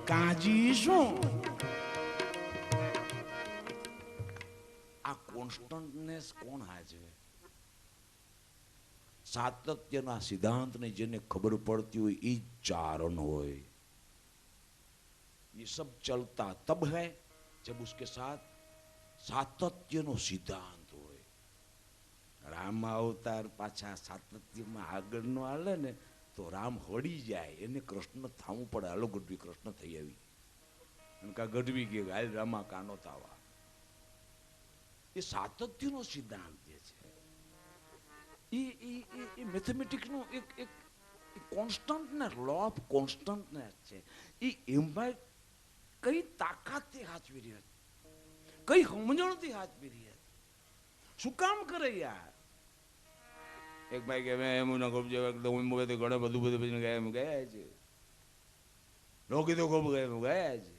કાજી શું? આ કોન્સ્ટન્ટનેસ કોણ હાજે? સાતત્યના સિદ્ધાંતને જેને ખબર પડતી હોય એ ચારણ હોય. ये सब चलता तब है जब उसके साथ सातत्यનો સિદ્ધાંત હોય. રામ અવતાર પાછા સાતત્યમાં આગળ નો હાલે ને તો રામ હળી જાય. એને કૃષ્ણ થવું પડે. હાલો ગઢવી કૃષ્ણ થઈ આવી અને કા ગઢવી કે હાલ રામા કાનો તાવા. એ સાતત્યનો સિદ્ધાંત જે છે એ મેથેમેટિક્સનો એક કોન્સ્ટન્ટનેસ, લો ઓફ કોન્સ્ટન્ટનેસ છે. એ એમભાઈ કઈ તાકાતથી હાચવી રહ્યા, કઈ સમજણથી હાચવી રહ્યા. શું કામ કરે યાર? એક ભાઈ કે મેં એમ ના ખૂબ એકદમ ઘણા બધું પછી ગયા એમ ગયા છે. રોકી તો ખૂબ ગયા છે.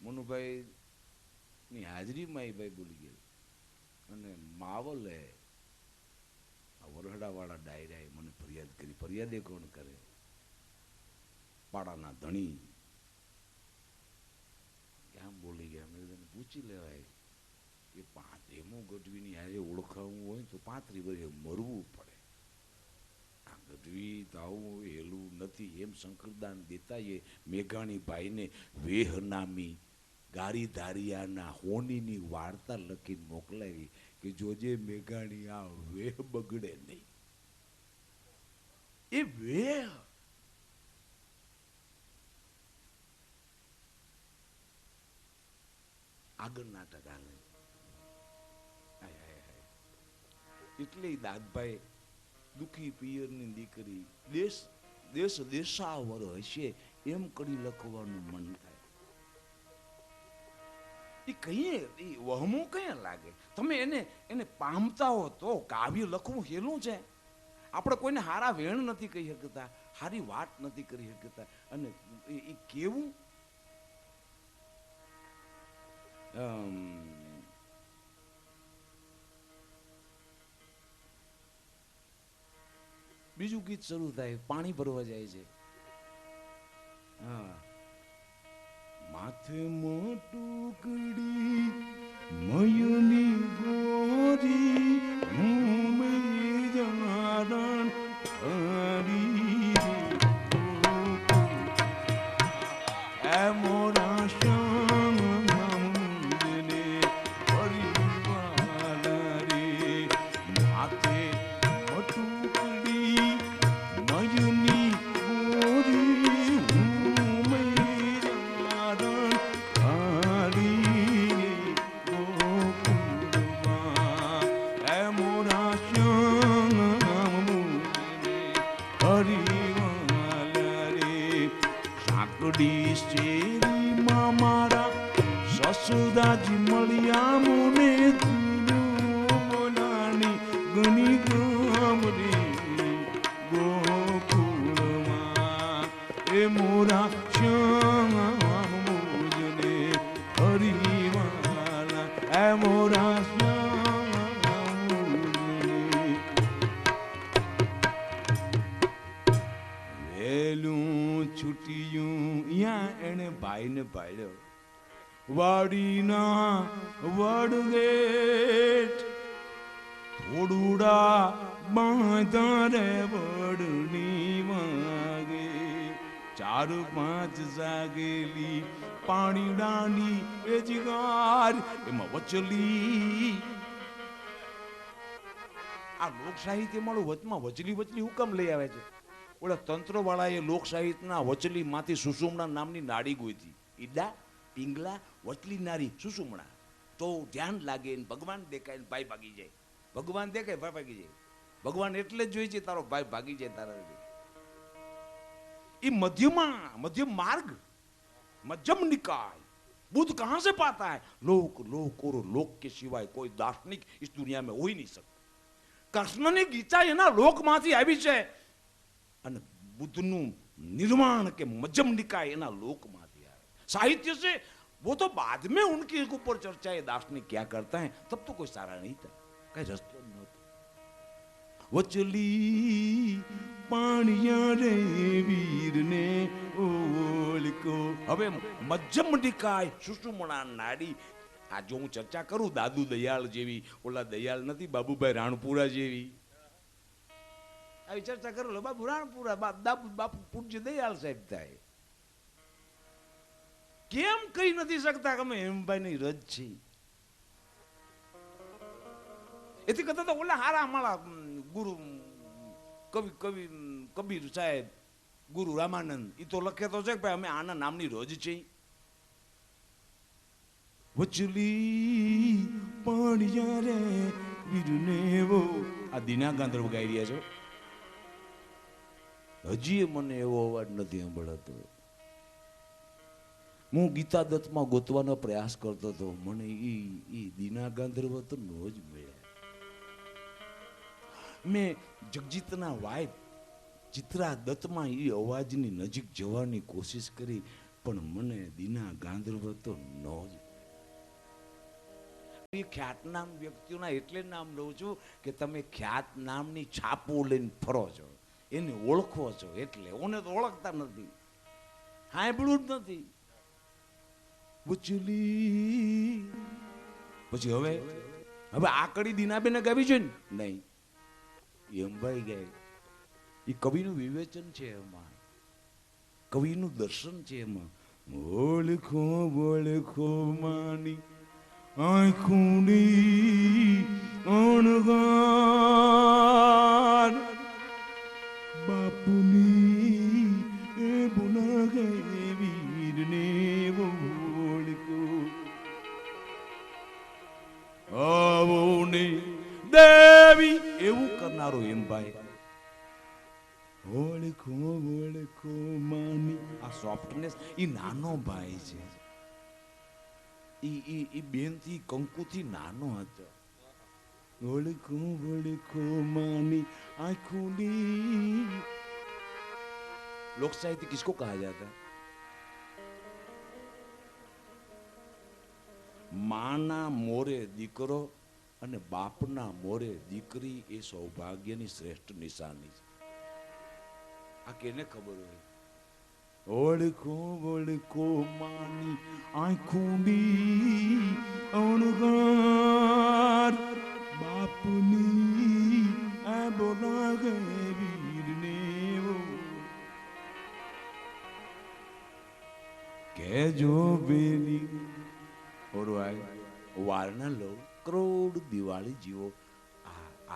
મનુભાઈ ની હાજરીમાં એ ભાઈ બોલી ગયા અને માવલે વરહડા વાળા ડાયરાએ મને ફરિયાદ કરી. ફરિયાદ એ કોણ કરે? પાડાના ધણી. કેમ બોલી ગયા? મેં તને પૂછી લેવાય કે એમો ગઢવીની હારે ઓળખાવું હોય તો 35 વર્ષે મરવું પડે. આ ગઢવી તાવું હેલું નથી એમ શંકરદાન દેતાએ મેઘાણી ભાઈને વેહ નામી ગારીધારિયાના હોનીની વાર્તા લખીને મોકલાવી કે જોજે મેઘાણી આ વેહ બગડે નહીં. એ વેહ આગળ નાટક હાલે. એટલે દાદભાઈ દુખી પિયરની દીકરી દેશ દેશ દેશાવર હશે એમ કરી લખવાનું મન થાય. એ કહીએ એ વહમું કઈ લાગે. તમે એને પામતા હો તો કાવ્ય લખવું હેલું છે. આપણે કોઈને હારા વેણ નથી કહી શકતા, હારી વાત નથી કરી શકતા, અને એ કેવું બીજું ગીત શરૂ થાય, પાણી ભરવા જાય છે. હા, માથે મોટું કડી મયુની ગોરી હું જનારણ હરી એ મોરા શ્યામને પરિવાલા રે. માથે મોટું કડી મયુની ગોરી હું જનારણ હરી ગોકુળમાં એ મોરા શ્યામને પરિવાલા રે. સાંકડી શેરીમાં મારા સસુરાજી મળ્યા મને બોલાની ગણી ગામ રે ગોકુળમાં એ મોરા શ્યામ મોજને હરિવાલા એ મોરા શ્યામ મોજને. વેલું છૂટ્યું યા એને ભાઈને પાડ્યો વાડીના વડગેટ થોડુડા બાંધા રે વડની વાગે. 4-5 જાગેલી પાણી ડાંડી એ જીગાર એમાં વચલી. આ લોક સાહિત્ય મારું વચમાં વચલી હુકમ લઈ આવે છે. ઓલા તંત્ર વાળાએ લોક સાહિત્યના વચલી માંથી સુષુમણા નામની નાડી ગોતી. ઈડા પિંગલા વચલી નારી સુષુમણા. તો ધ્યાન લાગે ને ભગવાન દેખાય ને ભાઈ ભાગી જાય. ભગવાન દેખાય ભાઈ ભાગી જાય. ભગવાન એટલે જ જોઈ છે તારો ભાઈ ભાગી જાય તારા. ये मध्यम मार्ग, मध्यम निकाय बुद्ध कहां से पाता है? लोक लोक और लोक के सिवाय कोई दार्शनिक इस दुनिया में हो ही नहीं सकता. કૃષ્ણની ગીતા એના લોકમાંથી આવી છે અને બુદ્ધનું નિર્માણ કે મજ્જમ નિકાય એના લોકમાંથી આવે. साहित्य से वो तो बाद में उनके ऊपर चर्चा है दार्शनिक क्या करता है, तब तो कोई सारा नहीं था, कहीं रस्तो नहोतो. વચલી પાણિયા રે વીરને ઓળખો. હવે મજ્જમ નિકાય સુષુમણા નાડી. આ જો હું ચર્ચા કરું દાદુ દયાળ જેવી, ઓલા દયાળ નથી બાબુભાઈ રાણપુરા જેવી, આવી ચર્ચા કરું બાબુ રાણપુરા બાપુ પૂજ્ય દયાળ સાહેબ થાય. કેમ કહી નથી શકતા કે અમે હેમભાઈ ની રજ છે? એથી કરતા તો ઓલા હારા અમારા ગુરુ કબીર સાહેબ, ગુરુ રામાનંદ, એ તો લખે તો છે કે ભાઈ અમે આના નામની રજ છે. વચલી પાણિયા રે વીરને વો. આ દીના ગાંધર્વ ગાઈ રહ્યા છો. હજી મને એવો અવાજ નથી સાંભળાતો. હું ગીતા દત્તમાં ગોતવાનો પ્રયાસ કરતો હતો, મને ઈ દીના ગાંધર્વ તો નો જ મળ્યા. મેં જગજીતના વાઇફ ચિત્રા દત્તમાં એ અવાજની નજીક જવાની કોશિશ કરી, પણ મને દીના ગાંધર્વ તો નો જ. એ ખ્યાતનામ વ્યક્તિઓના એટલે નામ લઉં છું કે તમે ખ્યાત નામની છાપો લઈને ફરો છો, એને ઓળખો છો. એટલે ઓને તો ઓળખતા નથી, સાંભળ્યું જ નથી. ઉચલી પછી હવે આ કડી દીનાબેને ગાવી છે ને? નહીં, એમભાઈ ગાય. એ કવિનું વિવેચન છે, એમાં કવિનું દર્શન છે. એમાં ઓળખો ઓળખો માની આંખુંડી અણગાર બાપુની એ ગુના ગયે વીરને ઓળખો. મારો એમ ભાઈ ઓળખો માની આ સોફ્ટનેસ ઈ નાનો ભાઈ છે. ઈ બેન થી કંકુ થી નાનો હતો. ઓળખો માની આંખોની. लोक साहित्य किसको कहा जाता है? माना मोरे दीकरो અને બાપના મોરે દીકરી એ સૌભાગ્યની શ્રેષ્ઠ નિશાની છે. આ કેને ખબર હોય? ઓળખો માની આંખોની અણગાર બાપની આ બોલા વીરને કેજો બેની વારના લો કરોડ દિવાળી જીવો.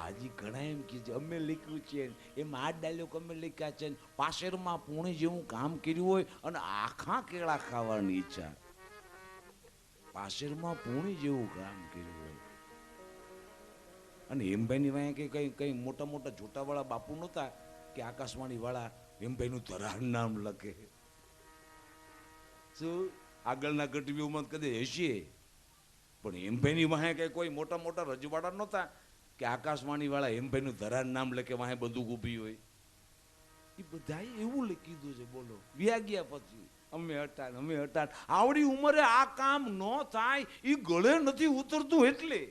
આજી ઘણા એમ કે અમે લખ્યું છે એમ આ ડાયલોગ અમે લખ્યા છે. પાશેરમાં પૂણે જેવું કામ કર્યું હોય અને આખા કેળા ખાવાની ઈચ્છા. પાશેરમાં પૂણે જેવું કામ કર્યું હોય અને હેમભાઈની વાંહે કે કઈ મોટા મોટા જોટાવાળા બાપુ નહોતા કે આકાશવાણી વાળા હેમભાઈનું ધરાર નામ લખે. શું આગળના ગઢવીઓમાં કદે હસીએ પણ હેમભાઈની વાહે કે કોઈ મોટા મોટા રજવાડા નહોતા કે આકાશવાણી વાળા હેમભાઈનું ધરાર નામ લખે વાહે બંદૂક ઊભી હોય. એ બધાએ એવું લખી દીધું છે. બોલો વ્યા ગયા પછી અમે હટાણ. આવડી ઉંમરે આ કામ ન થાય એ ગળે નથી ઉતરતું. એટલે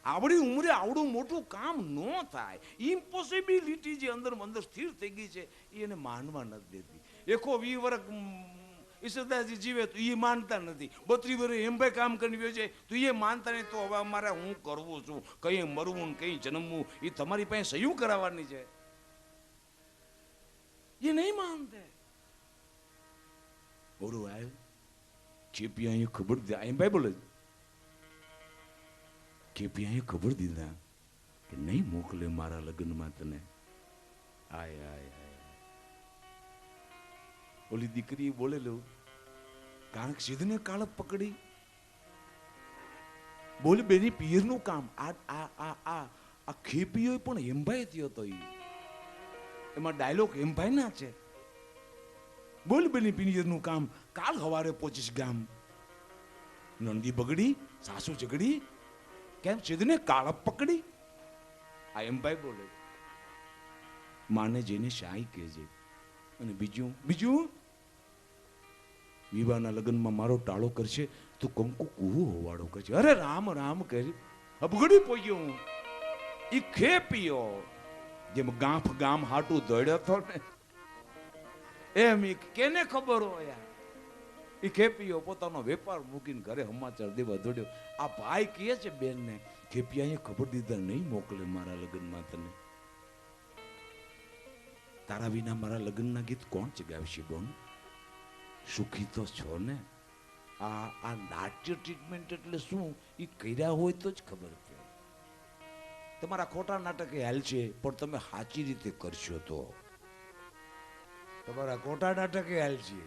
આવડી ઉંમરે આવડું મોટું કામ ન થાય. ઇમ્પોસિબિલિટી જે અંદર સ્થિર થઈ ગઈ છે એને માનવા નથી દેતી. એકો 20 વર્ષ ઈશ્વરદાસજી જીવે તો એ માનતા નથી. 32 વર્ષે હેમભાઈ કામ કરી છે તો એ માનતા નહીં. તો હવે અમારે હું કરવું છું, કઈ મરવું કઈ જન્મવું એ તમારી પાસે સહી કરાવવાની છે. એ નહીં માનતા. બોલું આવ્યું ચેપી અહીં ખબર દીધા. હેમભાઈ બોલે ચેપી અહીં ખબર દીધા કે નહીં મોકલે મારા લગ્નમાં તને. આય ઓલી દીકરી બોલેલું કારણ કે સીધને કાળપ પકડી. બોલે બેની પિયરનું કામ આ ખેપીઓ પણ હેમભાઈ થયો હતો. એમાં ડાયલોગ હેમભાઈ ના છે. બોલ બેની પિયરનું કામ કાલ સવારે પહોંચીશ ગામ. નંદી બગડી સાસુ ઝઘડી કેમ સીધને કાળપ પકડી. આ હેમભાઈ બોલે માને જેને શાહી કહેજે. અને બીજું વિવાહના લગ્નમાં મારો ટાળો કરશે તો કંકુ કુહુ હોવાડો કરશે. અરે રામ રામ કરી અબગડી પોયો હું. ઈ ખેપીયો જેમ ગામ હાટું દોડ્યો હતો ને એમ કેને ખબર હોય. ઈ ખેપીયો પોતાનો વેપાર મૂકીને ઘરે સમાચાર દેવા દોડ્યો. આ ભાઈ કહે છે બેન ને ખેપિયાએ ખબર દીધા નહીં મોકલે મારા લગ્નમાં તને. તારા વિના મારા લગ્નના ગીત કોણ ચગાવશે બોન? સુખી તો છો ને? આ નાટ્ય ટ્રીટમેન્ટ એટલે શું એ કર્યા હોય તો જ ખબર પડે. તમારા ખોટા નાટક હાલ છે પણ તમે સાચી રીતે કરશો તો. તમારા ખોટા નાટક હાલ છે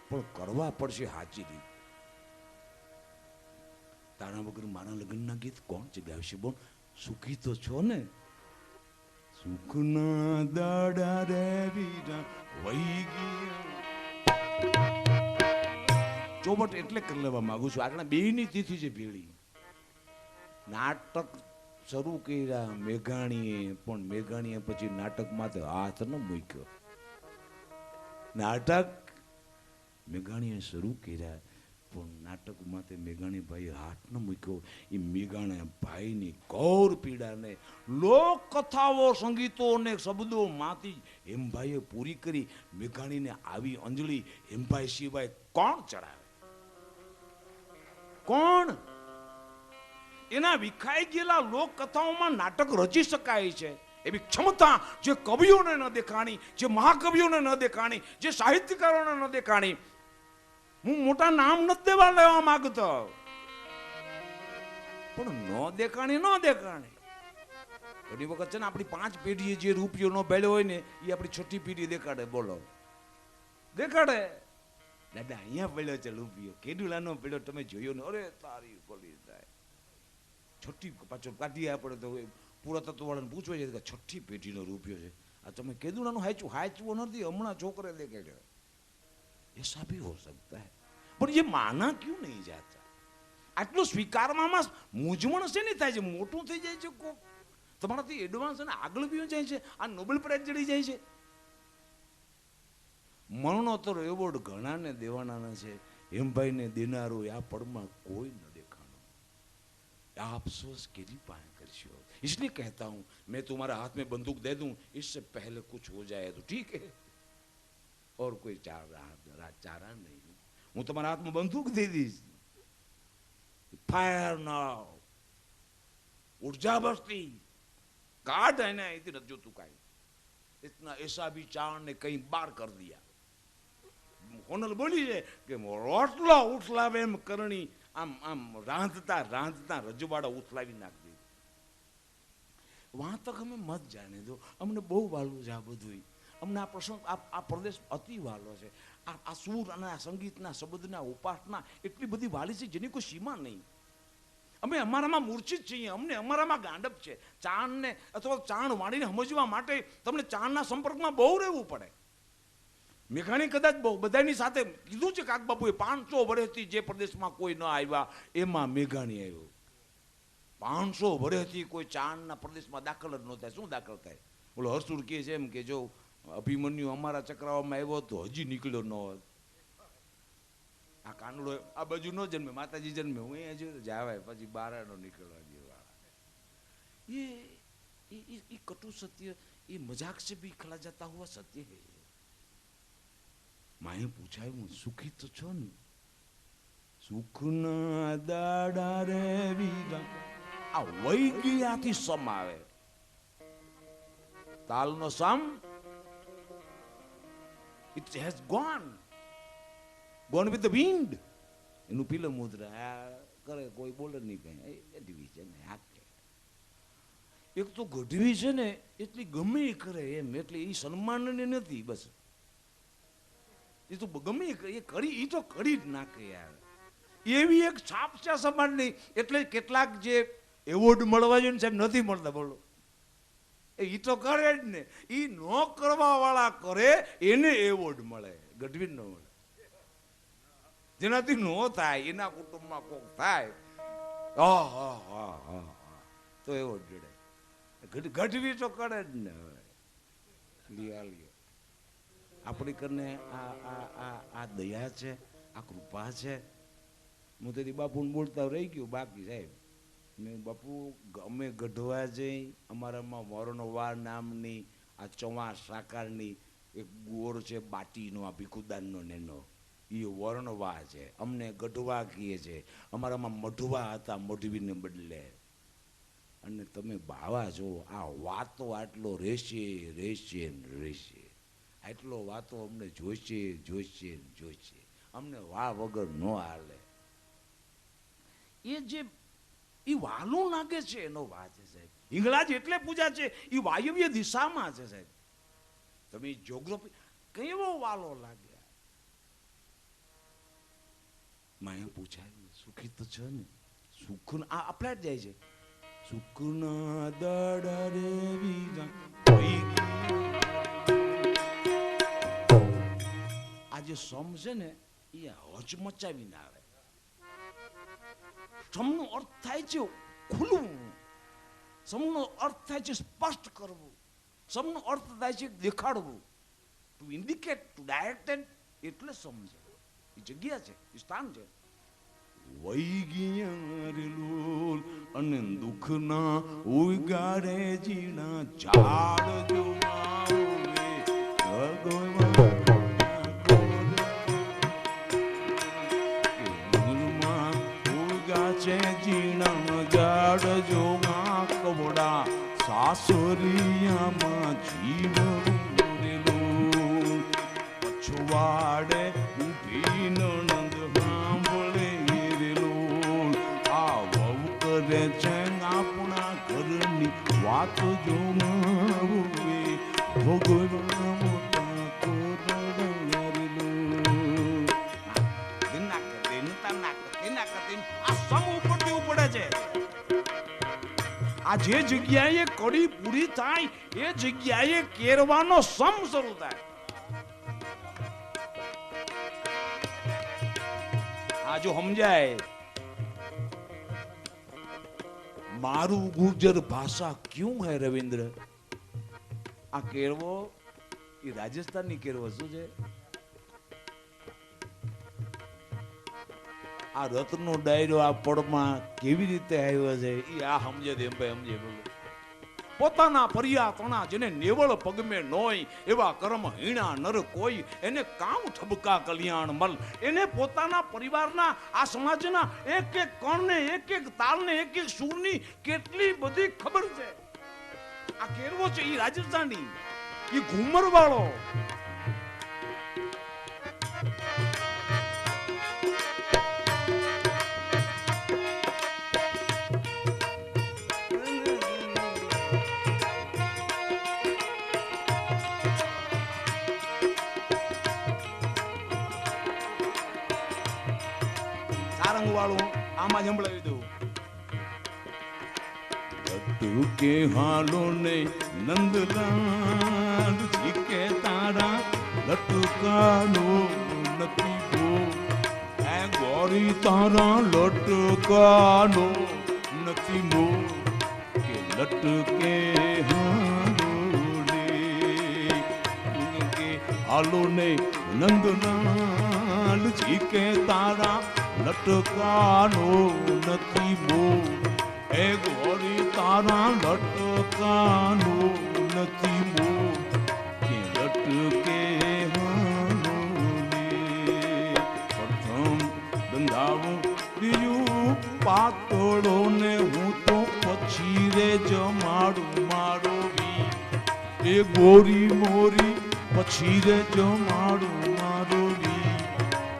પણ કરવા પડશે સાચી રીતે. તારા વગર મારા લગ્નના ગીત કોણ ચગાવશે બોન? સુખી તો છો ને? સુખના દાડા રે વીરા વહી ગયા. ચોમટ એટલે કરી લેવા માંગુ છું. આગળ બેયની તિથિ છે ભેળી. નાટક શરૂ કર્યા મેઘાણીએ પણ મેઘાણીએ પછી નાટકમાં તો હાથ ન મૂક્યો. નાટક મેઘાણીએ શરૂ કર્યા પણ નાટકમાં તે મેઘાણી ભાઈ હાથ ન મૂક્યો. એ મેઘાણા ભાઈની ઘોર પીડાને લોક કથાઓ સંગીતો અને શબ્દો માંથી હેમભાઈએ પૂરી કરી. મેઘાણીને આવી અંજલિ હેમભાઈ સિવાય કોણ ચડાવે? કોણ? એના વિખાઈ ગયેલા લોક કથાઓમાં નાટક રચી શકાય છે એવી ક્ષમતા જે કવિઓને ન દેખાણી, જે મહાકવિઓને ન દેખાણી, જે સાહિત્યકારોને ન દેખાણી. હું મોટા નામ નથી દેવા લેવા માંગતો પણ ન દેખાણી. ઘણી વખત છે ને આપણી 5 પેઢીએ જે રૂપિયો નો ભેળ્યો હોય ને એ આપણી છઠ્ઠી પેઢી દેખાડે. બોલો દેખાડે દાદા અહીંયા પડ્યો છે રૂપિયો, કેડુલાનો પડ્યો તમે જોયો ને? અરે તારી પડી જાય છઠ્ઠી પાછો કાઢી આપણે તો પુરાતત્વવાળાને પૂછવા છે કે 6ઠ્ઠી પેઢીનો રૂપિયો છે, આ તમે કેદુણાનું હાચવું નથી, હમણાં છોકરે દેખે છે, ऐसा भी हो सकता है, पर ये माना क्यों नहीं जाता? આટલું સ્વીકારવામાં મૂંઝવણ છે ને થાય છે, મોટું થઈ જાય છે કોક તમારાથી એડવાન્સ અને આગળ બી જાય છે, આ નોબેલ પ્રાઇઝ જડી જાય છે. મરણોત્તર એવોર્ડ ઘણાને દેવાના છે, હેમભાઈને દેનારો આ પળમાં કોઈ ન દેખાણો. આ અફસોસ કેરી પાए કરશો. इसलिए कहता हूं मैं तुम्हारे हाथ में बंदूक दे दूं इससे पहले कुछ हो जाए तो ठीक है, और कोई चारा नहीं. હું તમારા હાથમાં બંદૂક દે દઈશ, फायर नाउ, ऊर्जा बस्ती काट है ना, इतनी रज्जो तू का इतना ऐसा भी चाण ने कहीं बार कर दिया. होनल बोली है कि रोटला उठलावे एम करणी आम आम रांधता रांधता रजवाड़ा उठलावी नाख दी. वहां तक हमें मत जाने दो, अमने बहु वालू છે આ બધું, અમને આ પ્રસંગ આ પ્રદેશ અતિ વાલો છે. આ સૂર અને આ સંગીતના શબ્દના ઉપાસના એટલી બધી વાલી છે જેની કોઈ સીમા નહીં. અમે અમારામાં મૂર્છિત છીએ, અમને અમારામાં ગાંડપ છે. ચાણને અથવા ચાણ વાળીને સમજવા માટે તમને ચાણના સંપર્કમાં બહુ રહેવું પડે. મેઘાણી કદાચ બહુ બધાની સાથે કીધું છે કાકબાપુએ 500 વર્ષથી જે પ્રદેશમાં કોઈ ન આવ્યા એમાં મેઘાણી આવ્યો. 500 વર્ષથી કોઈ ચાણના પ્રદેશમાં દાખલ જ ન થાય. શું દાખલ થાય? બોલો હરસુર કહે છે એમ કે જો અભિમન્યુ અમારા ચક્રાવામાં આવ્યો તો હજી નીકળ્યો ન હોત. આ કાનડો આ બાજુ ન જન્મે, માતાજી જન્મે, હું અહીંયા જોયું જાવાય પછી બારાનો નીકળવા જેવા. ये कटु सत्य, ये मजाक से भी खड़ा जाता हुआ सत्य है. माए पूछा हूँ सुखी तो छो ने? सुखना दाड़ा रे वीरा आ वही गयाથી સમ આવે. તાલનો સમ it has gone with the wind. એનું પીલો મુદ્રા કરે કોઈ બોલે નહીં કઈ. ગઢવી છે ને હાકે, એક તો ગઢવી છે ને એટલી ગમે કરે એમ, એટલે એ સન્માનને નથી. બસ એ તો ગમે એ કરી, એ તો કરી જ નાખે યાર. એવી એક છાપ છે સમાજની. એટલે કેટલાક જે એવોર્ડ મળવા જોઈએ ને સાહેબ નથી મળતા. બોલો એ તો કરે જ ને, એ ન કરવા વાળા કરે એને એવોર્ડ મળે, ગઢવી ન મળે. જેનાથી નો થાય એના કુટુંબમાં કોક થાય તો એવોર્ડ જડે. ગઢવી તો કરે જ ને. હવે આપણી કરને આ દયા છે, આ કૃપા છે. હું તેથી બાપુને બોલતા રહી ગયું બાકી સાહેબ. મેં બાપુ અમે ગઢવા જઈ, અમારામાં વરણવાર નામની આ ચવા સાકારની એક ગોર છે બાટીનો, આ ભીખુદાનનો નેનો, એ વર્ણવા છે. અમને ગઢવા કહીએ છે. અમારામાં મઢવા હતા, મઢવીને બદલે. અને તમે બાવા જો આ વાતો આટલો રહેશે રહેશે ને રહેશે, આટલો વાતો અમને જોઈશે જોઈશે ને જોઈશે. અમને વા વગર ન હાલે. એ જે એ વાલું લાગે છે એનો વા છે સાહેબ. હિંગળાજ એટલે પૂજા છે, એ વાયવ્ય દિશામાં છે સાહેબ. તમે જ્યોગ્રાફી કેવો વાલો લાગે. માએ પૂછાયું સુખી તો છે ને? સુખ આ આપણા જ જાય છે. સુખના દાડા રે વીરા. આ જે સમ છે ને એ હચમચાવીને આવે. સમનો અર્થ થાય છે ખુલવું, સમનો અર્થ થાય છે સ્પષ્ટ કરવું, સમનો અર્થ થાય છે દેખાડવું, ટુ ઇન્ડિકેટ, ટુ ડાયરેક્ટ. એટલે સમજે એ જગ્યા છે, એ સ્થાન છે. વહી ગયા રે લોલ અને દુઃખના ઉગાડે જીણા ઝાડ જોવા છે જીણા ઝાડ જોવા કવડા સાસરિયામાં જીવ પછવાડે ઊભી નણંદ સાંભળે રેલું આ વહુ કરે છે આપણા ઘરની વાત જોવે ભગવાન મોટા કોરડેલું દિના કદે નતા ના કદે ના કદે આ સમ ઉપરથી ઉપડે છે. આ જે જગ્યાએ કડી પૂરી થાય એ જગ્યાએ કેરવાનો સમ શરૂ થાય. આ જો સમજાય, મારું ગુર્જર ભાષા ક્યું હૈ રવિન્દ્ર. આ કેરવો એ રાજસ્થાનની કેરવો શું છે? આ રત્નનો ડાયરો આ પડમાં કેવી રીતે આવ્યો છે એ આ સમજે એમ ભાઈ સમજે. બોલો પોતાના ફરિયા તણા જેને નેવળ પગમે નોય એવા કર્મ હીણા નર કોઈ એને કામ ઠબકા કલ્યાણ મલ. એને પોતાના પરિવારના આ સમાજના એક એક કણને એક એક તાલને એક એક સૂરની કેટલી બધી ખબર છે. આ કેરવો છે એ રાજસ્થાની, એ ઘુમર વાળો. સારંગ વાળું આમાં જ સંભળાવી દઉં. લટ્ટુ કે હાલો ને નંદલાલ જીકે તારા લટકાનો નથી ભો. હે ગોરી તારા લટકાનો નથી મો કે લટકે હાલો ને કે હાલો ને નંદલાલ જીકે તારા લટકાનો નથી મો. હે ગોરી તારા લટકાનો નથી મો કે લટકે હાલો ને. પ્રથમ બંધાવું બીજું પાતળો ને હું તો પછી રે જમાડું મારો વી. એ ગોરી મોરી પછી રે જમાડું મારો વી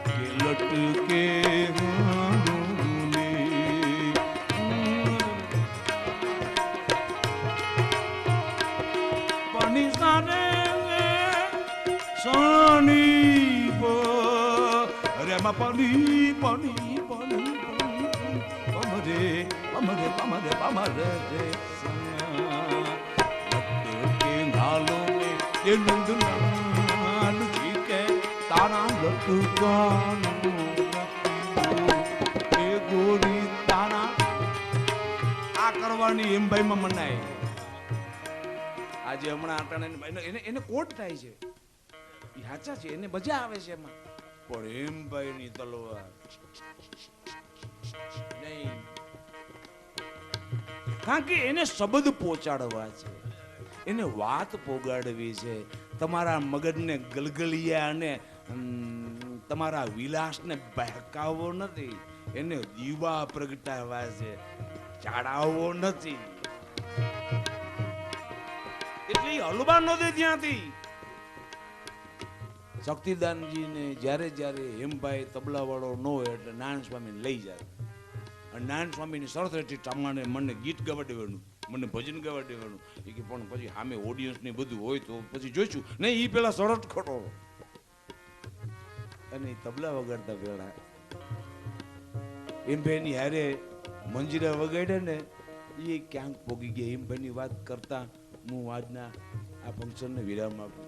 કે લટકે હાલો ને. પાણી સાને સાની અરે માં પાણી પાણી પાણી પમરે પમરે પમરે પમરે રે લટકે હાલો ને એ નંદલાલ જી કે તારા લટકાનો એ ગોરી તારા. આ કરવાની એમ ભાઈ માં મનાય. આજે હમણાં આટાણે એને કોટ થાય છે એ સાચા છે, એને મજા આવે છે એમાં. પણ એમ ભાઈ ની તલવાર નહીં, કારણ કે એને શબ્દ પહોંચાડવા છે, એને વાત પોગાડવી છે. તમારા મગજને ગલગલિયા અને તમારા વિલાસને બહેકાવવો નથી, એને દીવા પ્રગટાવવા છે, ચાડાવવો નથી. એટલે હલવા ન દે ત્યાંથી. શક્તિદાનજીને જ્યારે જ્યારે હેમભાઈ તબલા વાળો ન હોય એટલે નારાયણ સ્વામીને લઈ જાય. અને નારાયણ સ્વામીની શરત હતી તમારે મને ગીત ગાવા દેવાનું, મને ભજન ગાવા દેવાનું. એ કે પણ પછી સામે ઓડિયન્સ ને બધું હોય તો પછી જોઈશું નહીં. એ પેલા શરત ખોટો અને તબલા વગાડતા પેલા હેમભાઈની હારે મંજીરા વગાડે ને એ ક્યાંક પોગી ગયા. હેમભાઈની વાત કરતા હું આજના આ ફંક્શનને વિરામ આપું.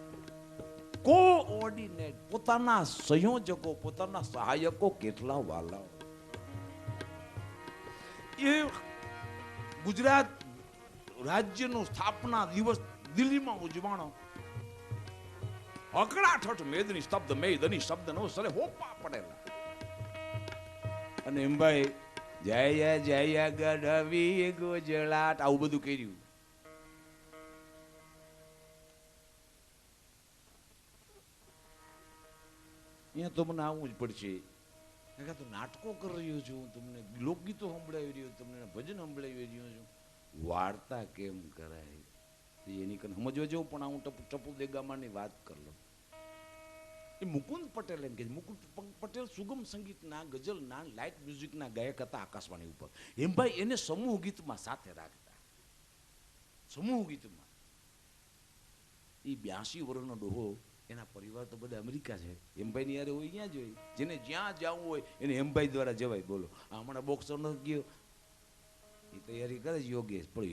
કોઓર્ડિનેટ પોતાના સંયોજકો, પોતાના સહાયકો કેટલા વાલા. એ ગુજરાત રાજ્યનો સ્થાપના દિવસ દિલ્હીમાં ઉજવાણો. અકળાઠઠ મેદની શબ્દ મેદની શબ્દ નો સરે હોપા પડેલા. અને એમભાઈ જય જય ગઢવી ગુજરાત આવું બધું કર્યું. અહીંયા તો મને આવવું જ પડશે. તો નાટકો કરી રહ્યો છું, તમને લોકગીતો સંભળાવી રહ્યો, તમને ભજન સંભળાવી રહ્યો છું. વાર્તા કેમ કરાય એની કને સમજવા જેવું. પણ હું ટપુ દેગામાની વાત કરી લઉં. એ મુકુંદ પટેલ એમ કે મુકુંદ પટેલ સુગમ સંગીતના, ગઝલના, લાઇટ મ્યુઝિકના ગાયક હતા આકાશવાણી ઉપર. એમ ભાઈ એને સમૂહ ગીતમાં સાથે રાખતા. સમૂહ ગીતમાં એ 82 વર્ષનો ડોહો, એના પરિવાર તો બધા અમેરિકા છે. હેમભાઈ ની યારે હોય ત્યાં જ હોય. જેને જ્યાં જવું હોય એને હેમભાઈ દ્વારા જવાય. બોલો હમણાં બોક્સર ન ગયો એ તૈયારી કરે છે યોગેશ, પણ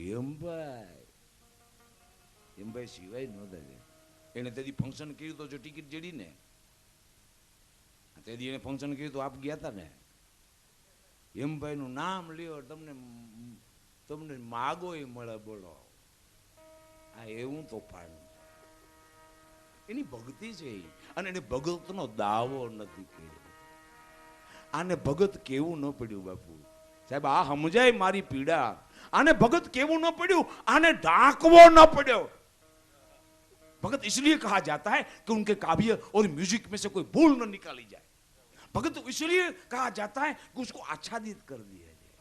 હેમભાઈ સિવાય નહોતા છે. એને તેથી ફંક્શન કર્યું તો જો ટિકિટ જડી ને, તેથી એને ફંક્શન કર્યું તો આપ ગયા હતા ને. હેમભાઈ નું નામ લ્યો તમને માગો એ મળે. બોલો આ એવું તોફાન એની ભક્તિ છે. અને એને ભગતનો દાવો નથી કર્યો. આને ભગત કેવું ન પડ્યું બાપુ સાહેબ, આ સમજાય મારી પીડા. આને ભગત કેવું ન પડ્યું, આને ઢાંકવો ન પડ્યો. भगत इसलिए कहा जाता है कि उनके काव्य और म्यूजिक में से कोई भूल न निकाली जाए. भगत इसलिए कहा जाता है कि उसको आच्छादित कर दिया जाए.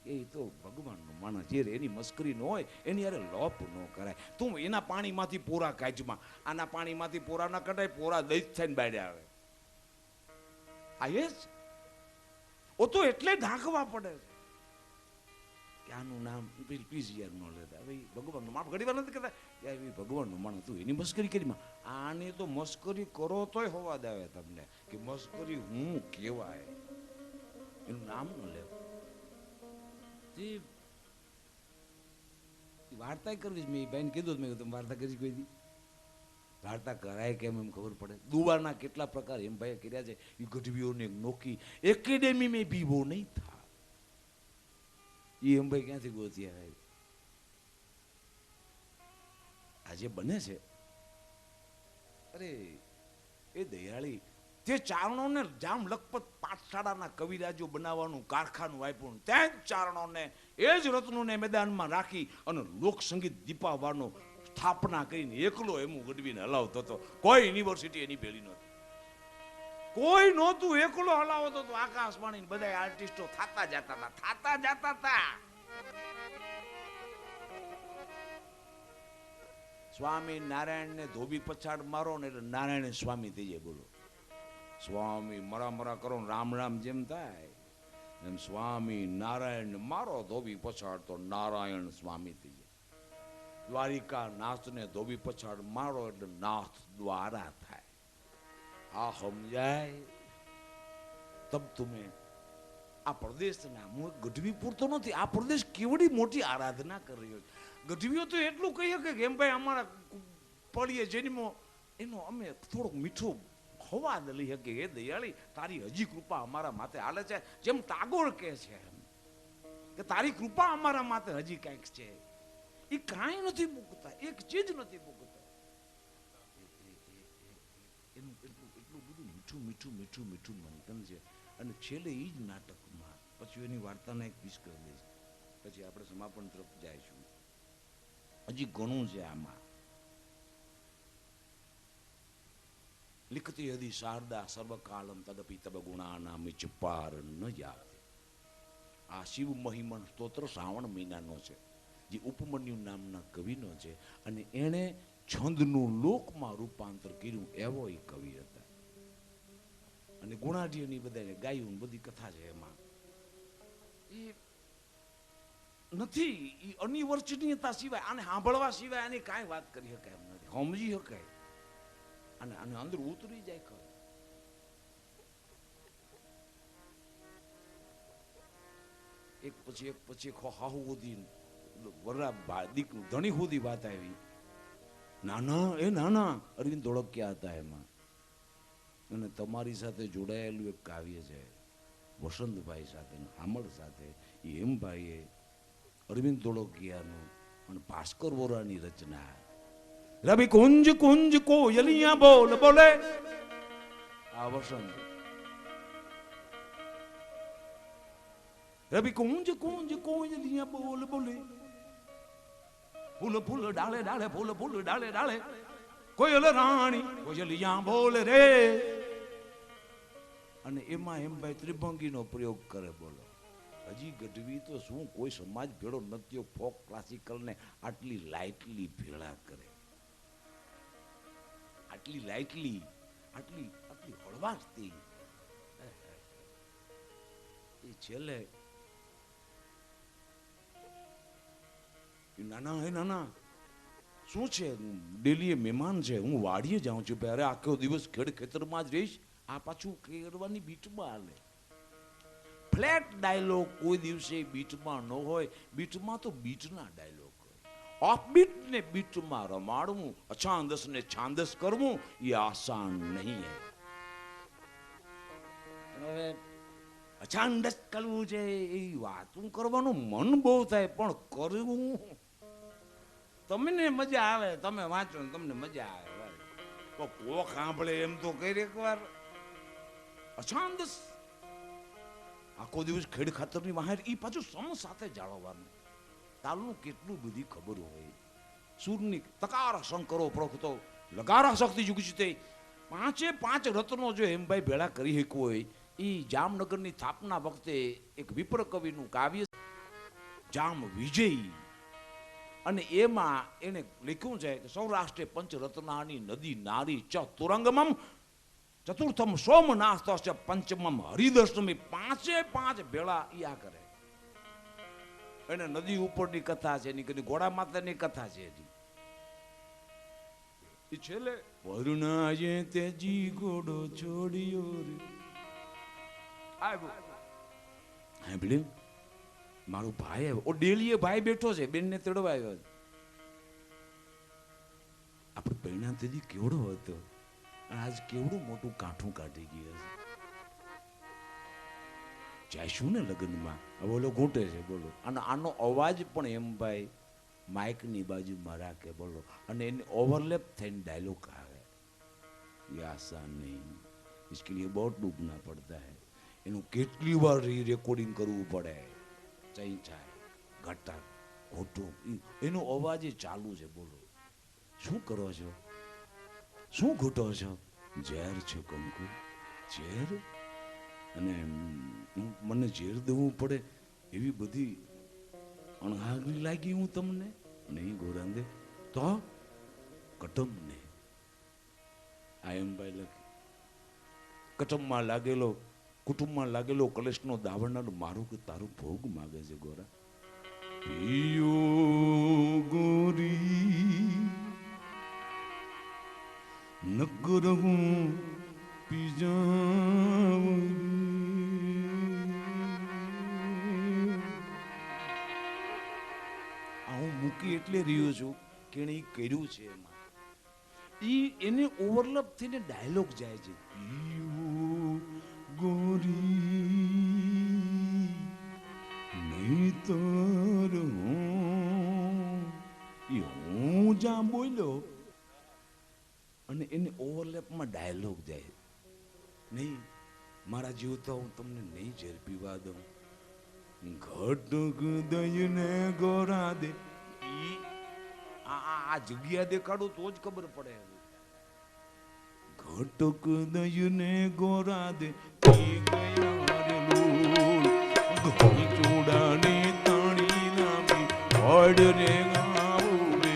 ये तो भगवान नो मानस जे एनी मस्करी न होय एनी अरे लोप न कराय. તું એના પાણીમાંથી પોરા કાચમાં, આના પાણીમાંથી પોરા ન કઢાય, પોરા દૈત થઈને બારે આવે. આયેસ ઓ તો એટલે ઢાંકવા પડે છે કે આનું નામ પ્લીઝ યાર ન લેતા. ભાઈ ભગવાનનું માફ ઘડી વાર નથી કરતા યાર, ભગવાનનું માણસ તું એની મસ્કરી કરી. આની તો મસ્કરી કરો તોય હોવાદ આવે તમને કે મસ્કરી હું કેવાય, એનું નામ ન લેવું. વાર્તા કરવી. મેં બેન કીધું, મેં તમે વાર્તા કરી કોઈ દી? વાર્તા કરાય કેમ એમ ખબર પડે. દુવાના કેટલા પ્રકાર એમ ભાઈ કર્યા છે. એ ગઢવીઓને નોકી એકેડેમી મેં ભી वो नहीं था. એ એમ ભાઈ ક્યાંથી ગોતી આવે? આજે બને છે. અરે એ દયાળી તે ચારણોને જામ લખપત પાઠશાળાના કવિરાજો બનાવવાનું કારખાનું આપ્યું. ત્યાં જ ચારણોને એ જ રત્નોને મેદાનમાં રાખી અને લોકસંગીત દીપાવવાનો સ્થાપના કરીને એકલો એમ ગઢવીને હલાવતો હતો. કોઈ યુનિવર્સિટી એની ભેળી નહોતી, કોઈ નહોતું, એકલો હલાવતો હતો. આકાશવાણી બધા આર્ટિસ્ટો થતા જતા હતા. સ્વામી નારાયણ ને ધોબી પછાડ મારો ને એટલે નારાયણ સ્વામી થઈ જાય. બોલો સ્વામી મરા કરો રામ રામ જેમ થાય એમ સ્વામી નારાયણ મારો ધોબી પછાડ તો નારાયણ સ્વામી થઈ જાય. દ્વારિકા નાથ ને ધોબી પછાડ મારો એટલે નાથ દ્વારા થાય. આ સમજાય તબ તુમે આ પ્રદેશના હું ગઢવી પૂરતો નથી, આ પ્રદેશ કેવડી મોટી આરાધના કરી રહ્યો છે. ગઢવીઓ તો એટલું કહી શકે કે એમ ભાઈ અમારા પડીએ જન્મો એનો અમે થોડોક મીઠો હવાદ લઈ શકીએ. હે દયાળી તારી હજી કૃપા અમારા માથે હાલે છે. જેમ ટાગોર કહે છે કે તારી કૃપા અમારા માથે હજી કંઈક છે. એ કાંઈ નથી મૂકતા, એક ચીજ નથી મૂકતા. એનું એટલું બધું મીઠું મંથન છે. અને છેલ્લે એ જ નાટકમાં પછી એની વાર્તાને એક પીસ કરી દઈશ, પછી આપણે સમાપન તરફ જઈશું. હજી ઘણું છે આમાં. લિખતી યદિ શારદા સર્વકાલમ તદપી તબ ગુણાના મિચપાર ન જાતે. આ શિવ મહિમન સ્તોત્ર શ્રાવણ મહિનાનો છે, જે ઉપમન્યુ નામના કવિનો છે. અને એણે છંદનું લોકમાં રૂપાંતર કર્યું એવો એ કવિ હતા. અને ગુણાઢ્યની બધાને ગાયું, બધી કથા છે એમાં. એ નથી એ અનિવર્ચનીયતા સિવાય, આને સાંભળવા સિવાય આની કાંઈ વાત કરી શકાય એમ નથી, સમજી શકાય. અને આને અંદર ઉતરી જાય ખરું. એક પછી હાહુ સુધી વરા દીકરું ધણી સુધી વાત આવી. નાના અરવિંદ ધોળકિયા હતા એમાં. અને તમારી સાથે જોડાયેલું એક કાવ્ય છે વસંતભાઈ સાથે, હામળ સાથે. એ એમ ભાઈએ અરવિંદ ધોળકિયાનું અને ભાસ્કર વોરાની રચના. રવિ કુંજ કોયલિયા બોલ બોલે. આ વસંત. રવિ કુંજ કોયલિયા બોલ બોલે. ફૂલ ડાળે ડાળે ફૂલ ડાળે ડાળે કોયલ રાણી કોયલિયા બોલે રે. અને એમાં એમ ભાઈ ત્રિભંગીનો પ્રયોગ કરે. બોલો હજી ગઢવી તો શું કોઈ સમાજ ભેળો નૃત્યો ફોક ક્લાસિકલ ને આટલી લાઇટલી ભેળા કરે, આટલી લાઇટલી, આટલી હળવાશથી. એ છેલ્લે નાના શું છે, ડેલી મહેમાન છે, હું વાડીએ જાઉં છું. અરે આખો દિવસ ખેડ ખેતરમાં જ રહીશ, આ પાછું કેળવાની બીટમાં હાલે. ફ્લેટ ડાયલોગ કોઈ દિવસે બીટમાં ન હોય. બીટમાં તો બીટના ડાયલોગ હોય. ઓફ બીટ ને બીટમાં રમાડવું, અછાંદસ ને છાંદસ કરવું એ આસાન નહીં હે. હવે અછાંદસ કરવું છે એ વાતું કરવાનું મન બહુ થાય, પણ કરવું તમને મજા આવે, તમે વાંચો ને તમને મજા આવે. તો કોક સાંભળે એમ તો કઈ એકવાર. અછાંદસ આખો દિવસ ખેડ ખાતરની બહાર એ પાછું સમ સાથે જાળવવાનું. તાલનું કેટલું બધી ખબર હોય. સૂરની તકાર શંકરો પ્રખતો લગારા શક્તિ યુગિતે. 5 રત્નો જો હેમભાઈ ભેળા કરી શકવું હોય, એ જામનગરની સ્થાપના વખતે એક વિપ્ર કવિનું કાવ્ય જામ વિજય, અને એમાં એને લખ્યું છે કે સૌરાષ્ટ્રે પંચરત્નાની નદી નારી ચતુરંગમમ ચતુર્થમ સોમનાથ પંચમમ હરિદર્શમી. 5 ભેળા ઈ આ કરે. એને નદી ઉપરની કથા છે, એની કદી ઘોડા માતાની કથા છે. એ છેલ્લે વરુણાએ તેજી ઘોડો છોડ્યો રે. હા ભલે મારો ભાઈ આવ્યો. ઓ ડેલીએ ભાઈ બેઠો છે, બેનને તેડવા આવ્યો. આપણે પરિણામ તેથી કેવડો હતો, આજ કેવડું મોટું કાઠું કાઢી ગયું છે. જઈશું ને લગ્નમાં, બોલો ઘૂંટે છે બોલો. અને આનો અવાજ પણ એમ ભાઈ માઇકની બાજુમાં રાખે બોલો, અને એની ઓવરલેપ થઈને ડાયલોગ આવે. ये आसान नहीं, इसके लिए बहुत डूबना पड़ता है. એનું કેટલી વાર રેકોર્ડિંગ કરવું પડે. ચઈ થાય ઘટા ખોટું, એનો અવાજ ચાલુ છે બોલો. શું કરો છો, શું ઘૂંટો છો? ઝેર છે કંકુ, ઝેર. અને મને ઝેર દેવું પડે એવી બધી અણહાગી લાગી હું તમને? નહીં ગોરાંદે તો કટમ ને આયમભાઈ લખે. કટમમાં લાગેલો, કુટુંબમાં લાગેલો કલેશનો દાવણનાર મારું કે તારું ભોગ માગે છે ગોરા. પિયો ગોરી નકર હું પીજાવ. હું મૂકી એટલે રહ્યો છું કે એને કર્યું છે એમાં એને ઓવરલેપ થઈને ડાયલોગ જાય છે. પીયો ગોરી નહીતર હું જ્યાં બોલ્યો, અને એને ઓવરલેપમાં ડાયલોગ જાય. નહીં મારા જીવ તો હું તમને નહીં ઝેર પીવા દઉં. ઘટક દઈને ગોરા દે. આ જગ્યા દેખાડું તો જ ખબર પડે. ઘટક દઈને ગોરા દે ચોડાને તાણી નામી હડ રે ગાવે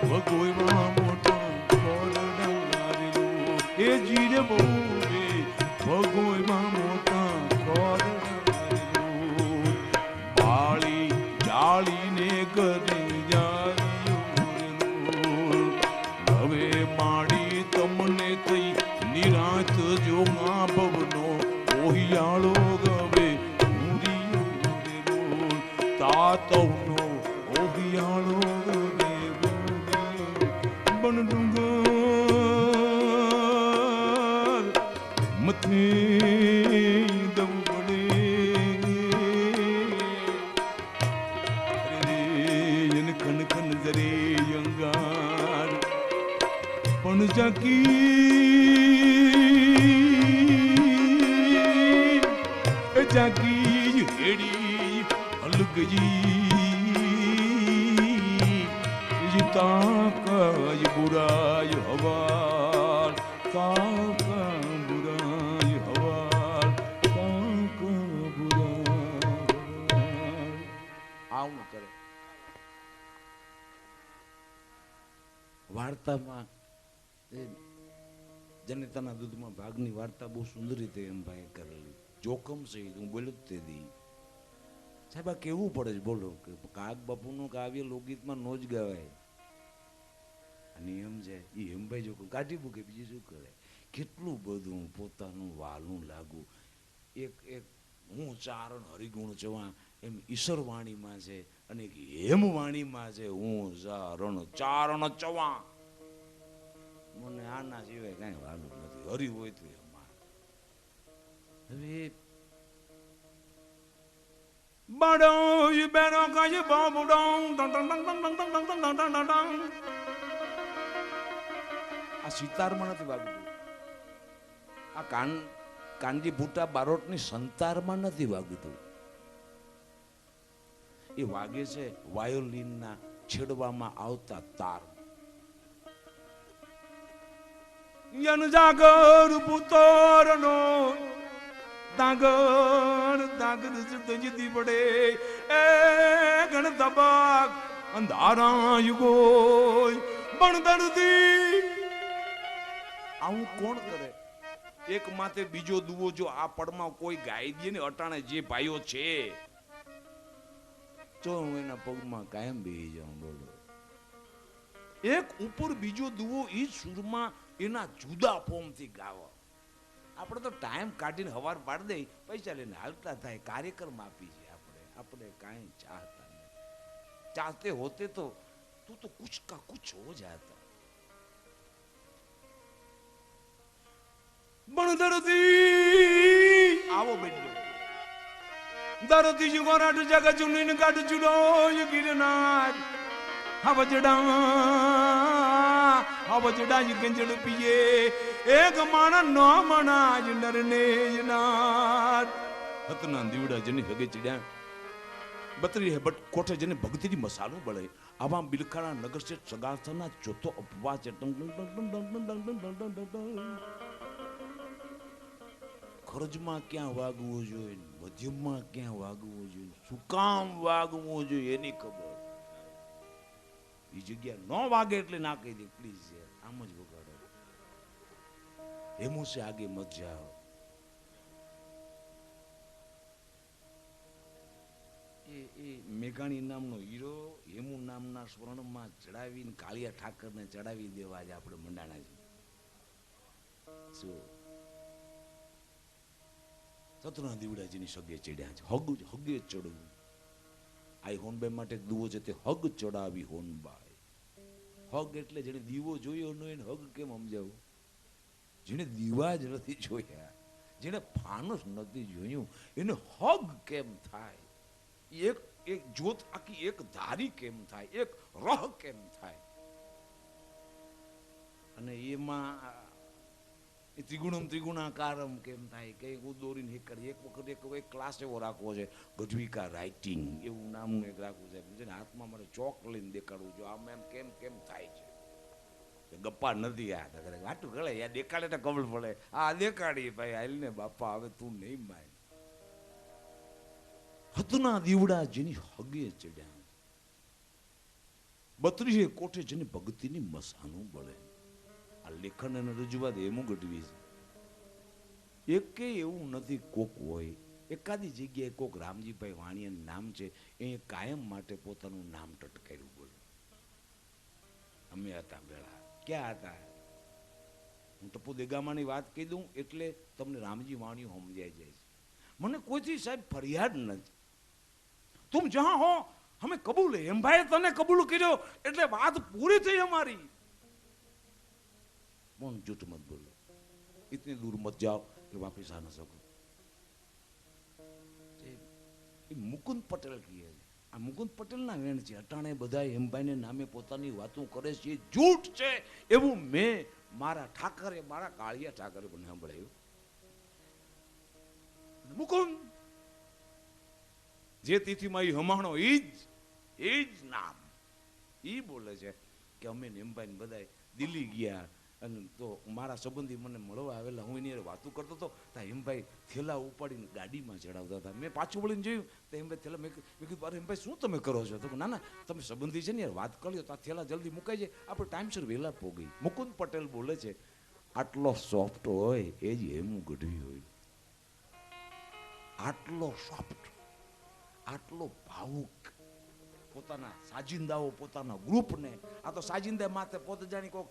ભગોઈમાં મોટા ખોરડારેલો એ જીરે બહુ રે ભગોઈમાં મોટા ખોરડારેલો બાળી જાળીને કરે હવે માડી તમને થઈ નિરાત જો મા ભવનો ઓહિયાળો ગવે તાતવનો ઓહિયાળો ગવે બન ડુંગર મથે દમ પડે રે એન ખન ખન જરે અંગાર પણ જાકી હેડી અલગજી તાકાય બુરાય હવાર તાકા બુરાય હવાર તાકા બુરાય આવું કરે. વાર્તામાં જનતાના દૂધમાં ભાગની વાર્તા બહુ સુંદર રીતે એમ ભાઈ કરેલી. જોખમ છે હું બોલ્યો તે દી સાહેબ આ કેવું પડે છે બોલો કે કાગ બાપુનું કાવ્ય લોકગીતમાં નો જ ગવાય. અને એમ છે એ હેમભાઈ જોખમ કાઢી મૂકે, બીજું શું કરે. કેટલું બધું પોતાનું વાલું લાગુ. એક હું ચારણ હરિગુણ ચવા એમ ઈશ્વર વાણીમાં છે અને હેમ વાણીમાં છે હું ચારણ ચારણ ચવા. મને આના સિવાય કઈ વાલું નથી. હરી હોય તો એમાં હવે બાડો બેનો કાય બાબુડો આ સિતારમાં નથી વાગતું. આ કાનજી ભૂટા બારોટની સંતારમાં નથી વાગતું. એ વાગે છે વાયોલિનના છેડવામાં આવતા તાર. યન જાગર પુતરનો દાગર દાગર જતી પડે એ ગણ દબાક અંધારા યુગો બણદરદી. આવું કોણ કરે? એક માથે બીજો દુવો જો આ પડમાં કોઈ ગાઈ દે ને અટાણે જે ભાઈઓ છે તો હું એના પગમાં કાયમ બેહી જાઉં. બોલો, એક ઉપર બીજો દુવો ઈ સુરમાં એના જુદા ફોર્મથી ગાવો. આપણે તો ટાઈમ કાઢીને હવાર પાડી દઈ, પૈસા લઈને હાલતા થાય, કાર્યક્રમ આપી છે. આપણે કાંઈ ચાહતા નહીં. ચાહતે હોતે તો તું તો કુછ કા કુછ હો જાતા. બણદરદી આવો બેટો દરદી જુગોરાટ જગ ચુનીન કાઢ ચુડો ગિરનાર હવજડા ગંજડ પીએ એક માણા નો મણા જ નરને જનાર. હતના દીવડા જની હગે ચડ્યા બતરી હે બટ કોઠે જને ભક્તિની મસાલો બળે. આવા બિલખાણા નગર છે સગાથના ચોથો અપવાસ છે. ખર્જમાં ક્યાં વાગવું જોઈએ, મધ્યમમાં ક્યાં વાગવું જોઈએ, શું કામ વાગવું જોઈએ એની ખબર. એ જગ્યા ન વાગે એટલે ના કહી દે પ્લીઝ યાર, આમ જ વગાડો. એમું છે આગે મત જાઓ. એ મેઘાણી નામનો હીરો હેમુ નામના સ્વર્ણમાં ચડાવીને કાળિયા ઠાકરને ચડાવી દેવા જ આપણે મંડાણાજી. શું સતના દીવડાજીની સગે ચડ્યા છે. હગે ચડવું. આ હોનબાઈ માટે દુવો છે તે હગ ચડાવી હોનબાઈ. હગ એટલે જેને દીવો જોયો ન એને હગ કેમ સમજાવું? જેને દીવા જ નથી જોયા, જેને ફાનસ નથી જોયું એને હગ કેમ થાય? એક જ્યોત આખી એક ધારી કેમ થાય? એક રહ કેમ થાય? અને એમાં ત્રિગુણાકારમ કેમ થાય? કઈ દોરીને એક કરી. એક વખત એક ક્લાસ એવો રાખવો છે, ગઢવીકા રાઇટિંગ એવું નામનું એક રાખવું છે. જેને હાથમાં મારે ચોક લઈને દેખાડવું જો આમ એમ કેમ કેમ થાય છે. ગપ્પા નથી યાદ આટું ગળે યાર દેખાડે તો ખબર પડે. આ દેખાડી ભાઈ હાલ ને બાપા, હવે તું નહીં માય. હતના દીવડા જેની હગે ચડ્યા, 32 કોઠે જેની ભક્તિની મસાનું બળે. આ લેખન અને રજૂઆત એમ ગઢવી છે. એકે એવું નથી કોક હોય એકાદી જગ્યાએ કોક રામજીભાઈ વાણિયાનું નામ છે એ કાયમ માટે પોતાનું નામ ટટકાર્યું. બોલો, અમે હતા ભેળા. ક્યાં હતા? હું ટપુ દેગામાની વાત કહી દઉં એટલે તમને રામજી વાણિયું સમજાઈ જાય છે. મને કોઈથી સાહેબ ફરિયાદ નથી. તુમ જહાં હો હમે કબૂલ હે. એમ ભાઈ તને કબૂલ કર્યો એટલે વાત પૂરી થઈ અમારી. પણ झूठ मत बोलो, इतनी दूर मत जाओ कि वापस आ न सको. મુકુંદ પટેલ કહે છે. આ મુકુંદ પટેલ ના વેણ છે. અટાણે બધા હેમભાઈ ને નામે પોતાની વાતો કરે છે, એ જૂઠ છે એવું મેં મારા ઠાકરે, મારા કાળિયા ઠાકરે પણ સાંભળાયું. મુકુંદ જે તિથિમાં હમાણો એ જ નામ ઈ બોલે છે કે અમે હેમભાઈ ને બધા દિલ્હી ગયા અને તો મારા સંબંધી મને મળવા આવેલા. હું એની વાતો કરતો હતો તો હેમભાઈ થેલા ઉપાડીને ગાડીમાં ચડાવતા હતા. મેં પાછું વળીને જોયું તો હેમભાઈ થેલા, મેં કીધું અરે હેમભાઈ શું તમે કરો છો? તો ના ના તમે સંબંધી છે ને યાર, વાત કરી લો તો આ થેલા જલ્દી મુકાઈ જાય, આપણે ટાઈમસર વહેલા પોગી. મુકુંદ પટેલ બોલે છે આટલો સોફ્ટ હોય એ જ હેમું ગઢવી હોય. આટલો સોફ્ટ, આટલો ભાવુક પોતાના સાજિંદાઓ, પોતાના ગ્રુપને. આ તો સાજિંદા માથે પોતે જાણી કોક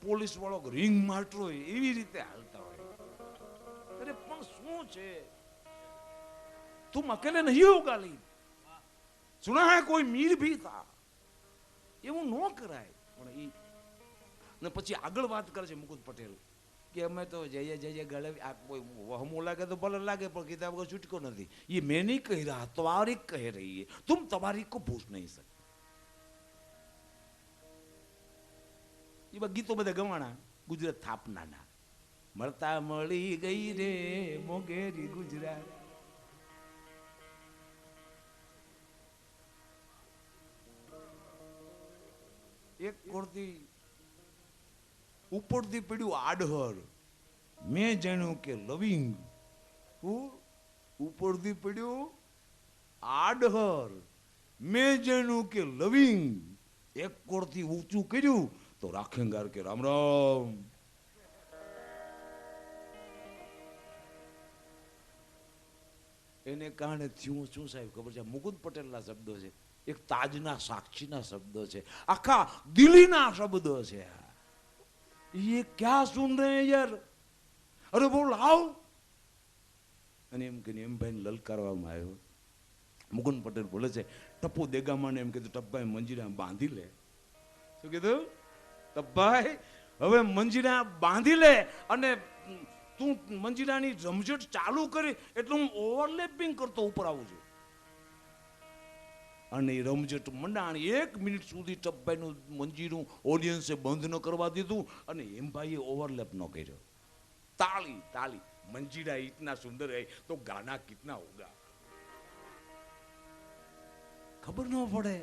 પોલીસ વાળો રિંગ મારતો હોય એવી રીતે હાલતા હોય. અરે પણ શું છે तुम अकेले नहीं होगा लीन, सुना है कोई मीर भी था, એવું ન કરાય. પણ એ ને પછી આગળ વાત કરે છે મુકુંદ પટેલ કે અમે તો જય જય ગળે આ કોઈ વહમો લાગે તો ભલે લાગે પણ કીધા વગર છૂટકો નથી. ये मैं नहीं कह रहा, तवारीख कह रही है, तुम तवारीख को पूछ नहीं सकते. એ ગીતો બધા ગવાણા ગુજરાત થાપનાના. મળતા મળી ગઈ રે મોગેરી ગુજરાત. એક કોરથી ઉપરથી પડ્યું આડહર, મેં જાણ્યું કે લવિંગ. ઉપરથી પડ્યું આડહર, મેં જાણ્યું કે લવિંગ. એક કોરથી ઊંચું કર્યું તો રાખેંગાર કે રામ રામ. એને કારણે થયું શું સાહેબ ખબર છે? મુકુંદ પટેલના શબ્દો છે, એક તાજના સાક્ષીના શબ્દો છે, આખા દિલ્હીના શબ્દો છે. ये क्या सुन रहे हैं यार, अरे वो लाओ. અને એમ કે એમ ભાઈ લલકારવામાં આવ્યો. મુકુંદ પટેલ બોલે છે ટપ્પુ દેગામાને એમ કીધું ટપ્પાઈ મંજીરા બાંધી લે. શું કીધું? ટપ્પાઈ હવે મંજીરા બાંધી લે અને તું મંજીરાની રમઝટ ચાલુ કરી એટલે હું ઓવરલેપિંગ કરતો ઉપર આવું છું. અને એ રમઝટ મંડાણી 1 મિનિટ સુધી ટપ્પાઈનું મંજીરું ઓડિયન્સે બંધ ન કરવા દીધું અને એમ ભાઈએ ઓવરલેપ ન કર્યો. તાળી તાળી. મંજીરા ઇતના સુંદર હૈ તો ગાના કિતના હોગા, ખબર ન પડે.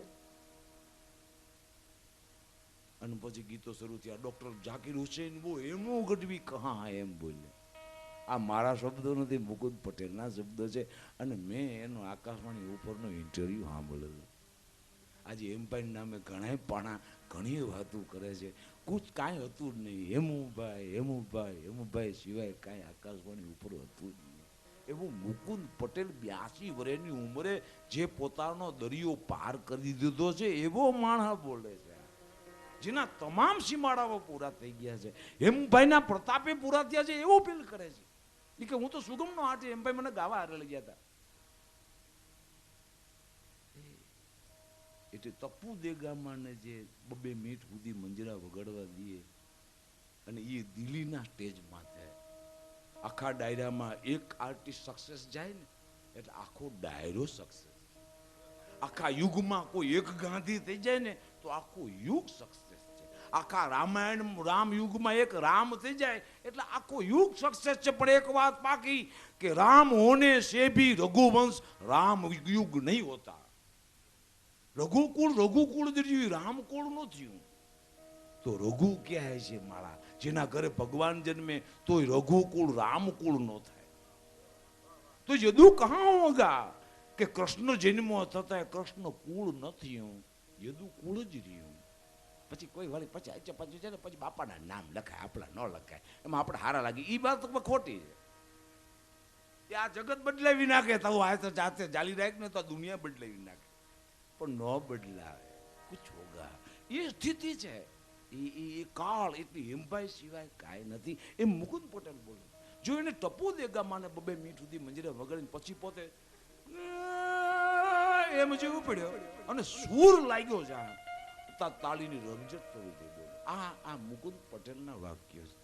અને પછી ગીતો શરૂ થયા. ડોક્ટર ઝાકીર હુસૈન વો એમો ગઢવી કહા એમ બોલે. આ મારા શબ્દો નથી, મુકુંદ પટેલના શબ્દો છે. અને મેં એનો આકાશવાણી ઉપરનો ઇન્ટરવ્યુ સાંભળેલો. આજે એમ્પાયર નામે ઘણા પાણા ઘણી વાતો કરે છે, કુછ કાંઈ હતું જ નહીં. હેમુભાઈ સિવાય કાંઈ આકાશવાણી ઉપર હતું જ નહીં. એવું મુકુંદ પટેલ 82 વર્ષની ઉંમરે જે પોતાનો દરિયો પાર કરી દીધો છે એવો માણસ બોલે છે, જેના તમામ સીમાડાઓ પૂરા થઈ ગયા છે. હેમભાઈના પ્રતાપે પૂરા થયા છે એવો ફીલ કરે છે. કે હું તો સુગમનો હાથ, એમ ભાઈ મને ગાવા હારે લઈ ગયા હતા. એટલે ટપ્પુ દેગામાને જે 2 મિનિટ સુધી મંજીરા વગાડવા દઈએ અને એ દિલ્હીના સ્ટેજમાં થાય. આખા ડાયરામાં એક આર્ટિસ્ટ સક્સેસ જાય ને એટલે આખો ડાયરો સક્સેસ. આખા યુગમાં કોઈ એક ગાંધી થઈ જાય ને તો આખો યુગ સક્સેસ છે. આખા રામાયણ રામ યુગમાં એક રામ થઈ જાય એટલે આખો યુગ સક્સેસ છે. પણ એક વાત બાકી કે રામ હોને से भी रघुवंश राम युग नहीं होता. રઘુકુળ જ રહ્યું, રામકુળ નો થયું. તો રઘુ ક્યાં છે મારા, જેના ઘરે ભગવાન જન્મે તોય રઘુકુળ રામકુળ નો થાય. તો યદુ કહા હોગા કે કૃષ્ણ જન્મ થતા કૃષ્ણ કુળ નથી, યદુ કુળ જ રહ્યું. પછી કોઈ વળી પછી છે ને પછી બાપાના નામ લખાય, આપણા ન લખાય, એમાં આપણે હારા લાગી. એ વાત ખોટી છે. આ જગત બદલાવી નાખે તો આ તો જાતે જાલી રાખ ને તો દુનિયા બદલાવી નાખે, પણ ન બદલાવે. કુછ હોગા એ સ્થિતિ છે. એ કાળ એટલી હેમભાઈ સિવાય કાંઈ નથી. એમ મુકુંદ પટેલ બોલે. જો એને ટપ્પુ દેગામાને 2 મિનિટ સુધી મંજીરા વગાડીને પછી પોતે એમ જેવું પડ્યો અને સૂર લાગ્યો છે, તાળીની રમઝટ શરૂ થઈ ગઈ. આ મુકુંદ પટેલના વાક્ય છે.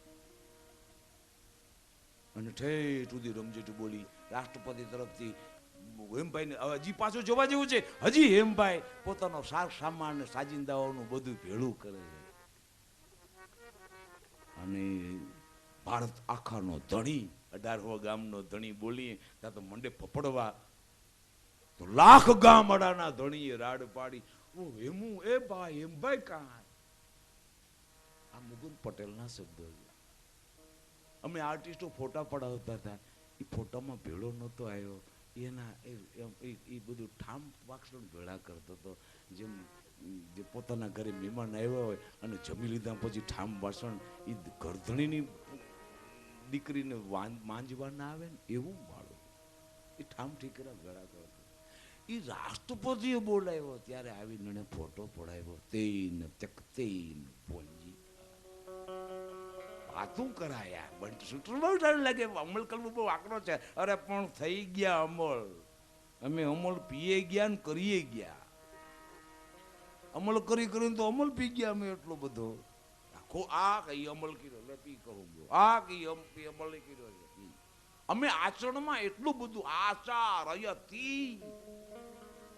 અને ઠેઠ સુધી રમઝટ બોલી. રાષ્ટ્રપતિ તરફથી હેમભાઈને હજી પાછું જોવા જેવું છે. હજી હેમભાઈ પોતાનો સાર સામાન સાજિંદાઓનું બધું ભેળું કરે છે. અને ભારત આખાનો ધણી 18 ગામનો ધણી બોલીએ ત્યાં તો મંડે ફફડવા. તો લાખ ગામ અડાના ધણીએ રાડ પાડી. ઓ હેમુ એ ભાઈ હેમભાઈ કાં. આ મુકુંદ પટેલના શબ્દો છે. અમે આર્ટિસ્ટો ફોટા પડાવતા હતા, એ ફોટામાં ભેળો નહોતો આવ્યો. એના એ બધું ઠામ વાક્ષણ ભેળા કરતો હતો. જેમ જે પોતાના ઘરે મહેમાન આવ્યા હોય અને જમી લીધા પછી ઠામ વાસણ એ ગરધણીની દીકરીને માંજવા ના આવે ને એવું માળું એ ઠામ ઠીકરા ભેળા કરતો. એ રાષ્ટ્રપતિએ બોલાવ્યો ત્યારે આવીને એને ફોટો પડાવ્યો. તેન તકતેન પોંજી વાતું કરાયા. શૂટર બહુ ટાઈમ લાગે, અમલ કરવું બહુ આકરો છે. અરે પણ થઈ ગયા અમલ. અમે અમલ પીએ ગયા ને કરીએ ગયા. અમલ કરી કરીને તો અમલ પી ગયા અમે એટલો બધો. આખો આ કઈ અમલ કર્યો એટલે પી કરું ગયો, આ કઈ અમલ કર્યો છે. અમે આચરણમાં એટલું બધું આચારયતી,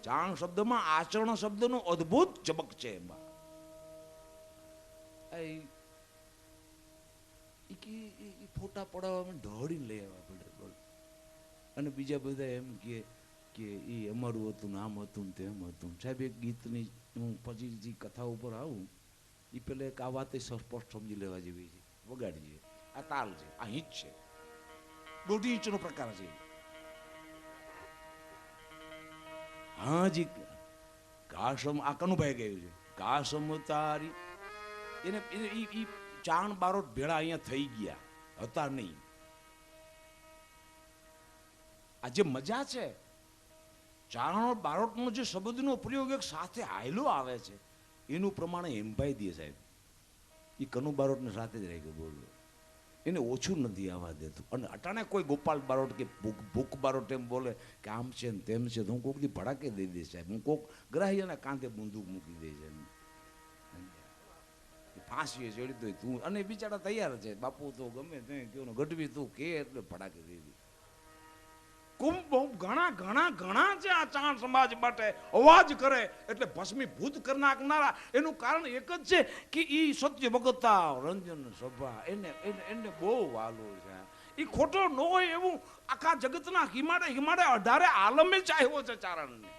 ચાણ શબ્દમાં આચરણ શબ્દનો અદ્ભુત ચમક છે. એમાં ફોટા પડાવવા દોડીને લઈ આવવા પડે. અને બીજા બધા એમ કે એ અમારું હતું ને આમ હતું ને તેમ હતું. સાહેબ એક ગીતની હું પછી જે કથા ઉપર આવું એ પેલા એક આ વાત સ્પષ્ટ સમજી લેવા જેવી છે. વગાડીએ, આ તાલ છે, આ હિંચ છે, 2 ઇંચનો પ્રકાર છે. હા જી, કાશમ આ કનુભાઈ ગયું છે. કાશમ તારી એને ઈ ચાણ બારોટ ભેળા અહીંયા થઈ ગયા હતા નહીં. આ જે મજા છે, ચારણ બારોટનો જે શબ્દનો પ્રયોગ એક સાથે હાયલો આવે છે, એનું પ્રમાણે હેમભાઈ દે સાહેબ. એ કનુ બારોટને સાથે જ રહી ગયો. બોલો, એને ઓછું નથી આવવા દેતું. અને અટાણે કોઈ ગોપાલ બારોટ કે ભૂખ બારોટ એમ બોલે કે આમ છે ને તેમ છે, તો હું કોક દી ભડાકે દઈ દઈશ સાહેબ. હું કોક ગ્રાહ્યના કાંધે બંદૂક મૂકી દઈશ એમ. ફાંસીએ ચડી તો તું અને બિચારા તૈયાર છે. બાપુ તો ગમે તે કેવું ગઢવી તું કે એટલે ભડાકે દઈ દે. ઘણા ઘણા ઘણા છે આ ચાણ સમાજ માટે અવાજ કરે એટલે ભસ્મીભૂત કરી નાખનારા. એનું કારણ એક જ છે કે ઈ સત્ય વગતા રંજન સભા એને બહુ વાલો છે. એ ખોટો ન હોય એવું આખા જગતના હિમાડે 18 આલમે ચાહ્યો છે ચારણને.